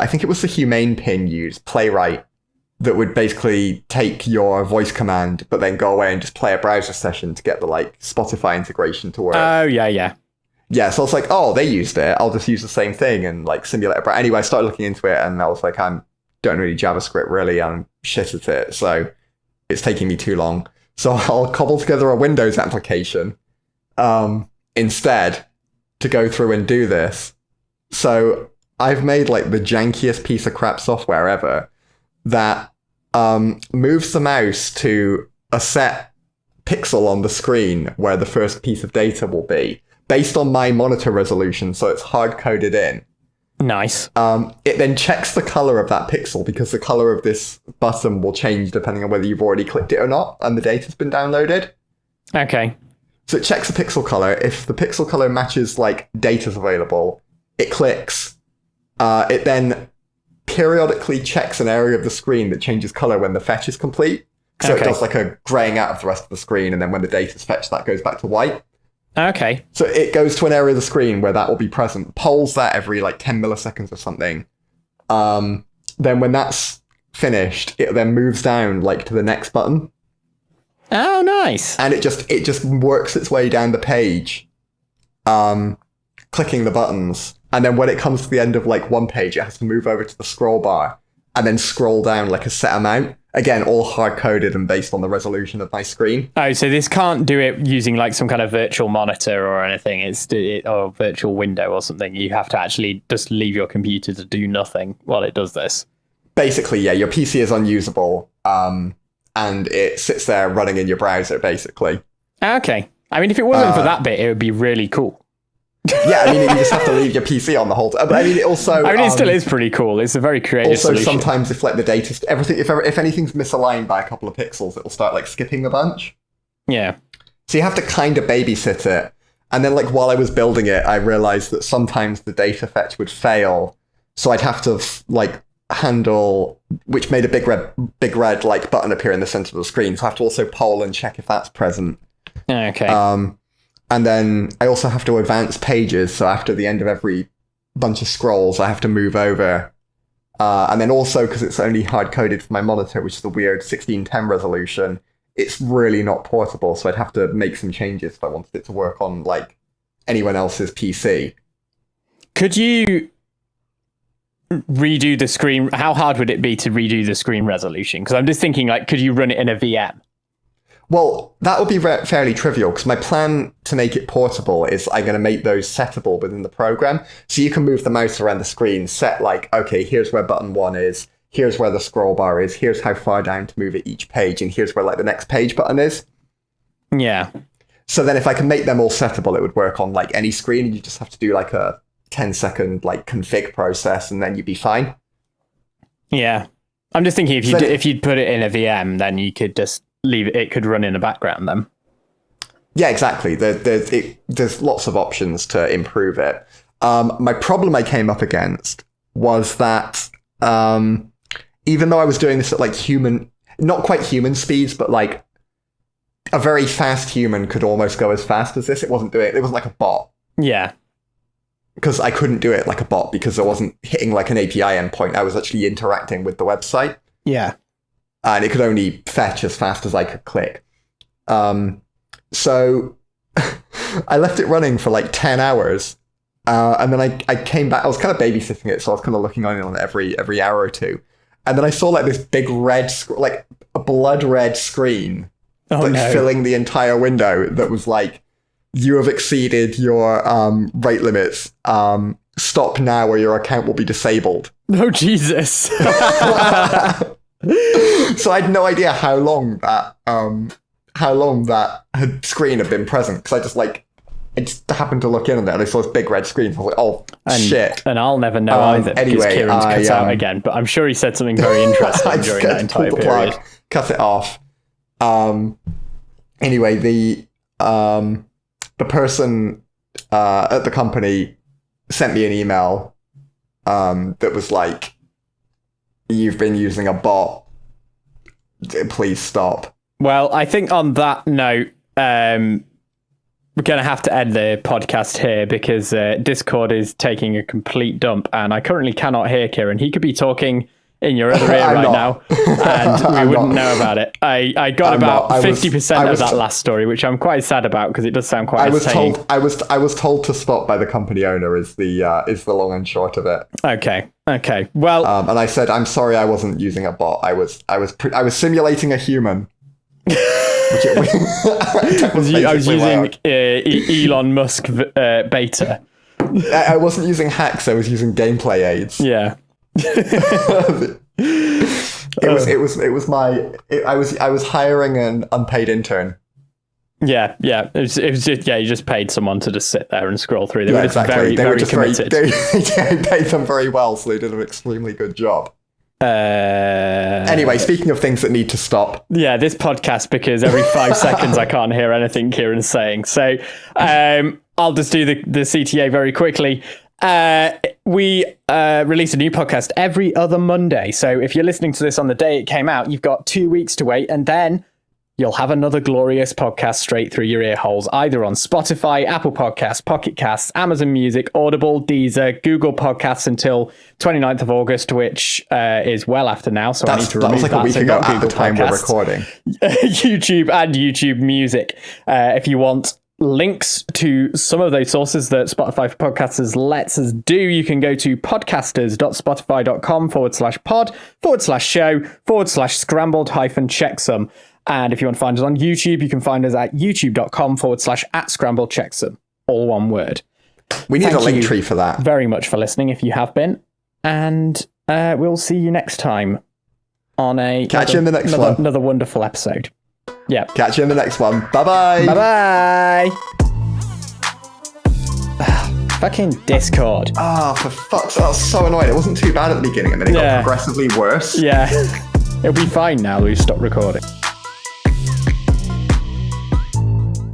I think it was the Humane pin used, Playwright, that would basically take your voice command, but then go away and just play a browser session to get the Spotify integration to work. Oh, yeah. Yeah, so I was like, oh, they used it. I'll just use the same thing and simulate a browser. Anyway, I started looking into it and I was like, I don't really JavaScript really. I'm shit at it. So it's taking me too long. So I'll cobble together a Windows application instead to go through and do this. So I've made the jankiest piece of crap software ever that moves the mouse to a set pixel on the screen where the first piece of data will be, based on my monitor resolution, so it's hard-coded in. Nice. It then checks the color of that pixel, because the color of this button will change depending on whether you've already clicked it or not, and the data's been downloaded. Okay. So it checks the pixel color. If the pixel color matches, data's available, it clicks. It then periodically checks an area of the screen that changes color when the fetch is complete. So it does like a graying out of the rest of the screen, and then when the data's fetched, that goes back to white. Okay. So it goes to an area of the screen where that will be present, polls that every like 10 milliseconds or something. Then when that's finished, it then moves down like to the next button. Oh, nice. And it just works its way down the page, clicking the buttons. And then when it comes to the end of like one page, it has to move over to the scroll bar and then scroll down like a set amount. Again, all hard-coded and based on the resolution of my screen. Oh, so this can't do it using like some kind of virtual monitor or anything. Or virtual window or something. You have to actually just leave your computer to do nothing while it does this. Basically, yeah, your PC is unusable, and it sits there running in your browser, basically. Okay. I mean, if it wasn't for that bit, it would be really cool. Yeah, I mean, you just have to leave your PC on the whole time. But I mean, it also... I mean, it still is pretty cool. It's a very creative solution. Sometimes if like the data... If anything's misaligned by a couple of pixels, it'll start like skipping a bunch. Yeah. So you have to kind of babysit it. And then like while I was building it, I realized that sometimes the data fetch would fail. So I'd have to like handle... Which made a big red like button appear in the center of the screen. So I have to also poll and check if that's present. Okay. And then I also have to advance pages. So after the end of every bunch of scrolls, I have to move over. And then also, because it's only hard-coded for my monitor, which is the weird 1610 resolution, it's really not portable. So I'd have to make some changes if I wanted it to work on like anyone else's PC. Could you redo the screen? How hard would it be to redo the screen resolution? Because I'm just thinking, like, could you run it in a VM? Well, that would be fairly trivial, because my plan to make it portable is I'm going to make those settable within the program. So you can move the mouse around the screen, set like, okay, here's where button 1 is, here's where the scroll bar is, here's how far down to move it each page, and here's where like the next page button is. Yeah. So then if I can make them all settable, it would work on like any screen, and you just have to do like a 10-second like config process, and then you'd be fine. Yeah. I'm just thinking if you'd put it in a VM, then you could just leave it could run in the background then. Yeah, exactly. There's lots of options to improve it. My problem I came up against was that even though I was doing this at like not quite human speeds, but like a very fast human could almost go as fast as this. It wasn't like a bot. Yeah. Because I couldn't do it like a bot because I wasn't hitting like an API endpoint. I was actually interacting with the website. Yeah. And it could only fetch as fast as I could click. So I left it running for like 10 hours. And then I came back. I was kind of babysitting it, so I was kind of looking on it every hour or two. And then I saw like this big red, like a blood red screen filling the entire window that was like, you have exceeded your rate limits. Stop now or your account will be disabled. Oh, Jesus. So I had no idea how long that screen had been present, because I just happened to look in on it and I saw this big red screen. I was like, oh, shit. And I'll never know either, because Kieran's cut out again. But I'm sure he said something very interesting during that entire period. Cut it off. Anyway, the person at the company sent me an email that was like, you've been using a bot. Please stop. Well, I think on that note, we're going to have to end the podcast here because Discord is taking a complete dump and I currently cannot hear Kieran. He could be talking in your other ear right now and we wouldn't know about it. I got about 50% of that last story, which I'm quite sad about because it does sound quite entertaining. I was told to stop by the company owner is the long and short of it. Okay. Well, and I said, I'm sorry, I wasn't using a bot. I was simulating a human. I was using Elon Musk beta. I wasn't using hacks. I was using gameplay aids. Yeah. I was hiring an unpaid intern. Yeah. It was just, you just paid someone to just sit there and scroll through. They were just very committed. I paid them very well, so they did an extremely good job. Anyway, speaking of things that need to stop. Yeah, this podcast, because every 5 seconds I can't hear anything Kieran's saying. So I'll just do the CTA very quickly. we release a new podcast every other Monday. So if you're listening to this on the day it came out, you've got 2 weeks to wait, and then you'll have another glorious podcast straight through your ear holes, either on Spotify, Apple Podcasts, Pocket Casts, Amazon Music, Audible, Deezer, Google Podcasts until 29th of August, which is well after now. So I need to remove that. That was like a week ago at the time we're recording. YouTube and YouTube Music. If you want links to some of those sources that Spotify for Podcasters lets us do, you can go to podcasters.spotify.com/pod/show/scrambled-checksum. And if you want to find us on YouTube, you can find us at youtube.com/@scrambled-checksum. All one word. We need a link tree for that. Very much for listening if you have been. And we'll see you next time on Catch you in the next one. Another wonderful episode. Yeah. Catch you in the next one. Bye-bye. Bye-bye. Fucking Discord. Oh, for fuck's sake. I was so annoyed. It wasn't too bad at the beginning, and then it got progressively worse. Yeah. It'll be fine now. We've stopped recording.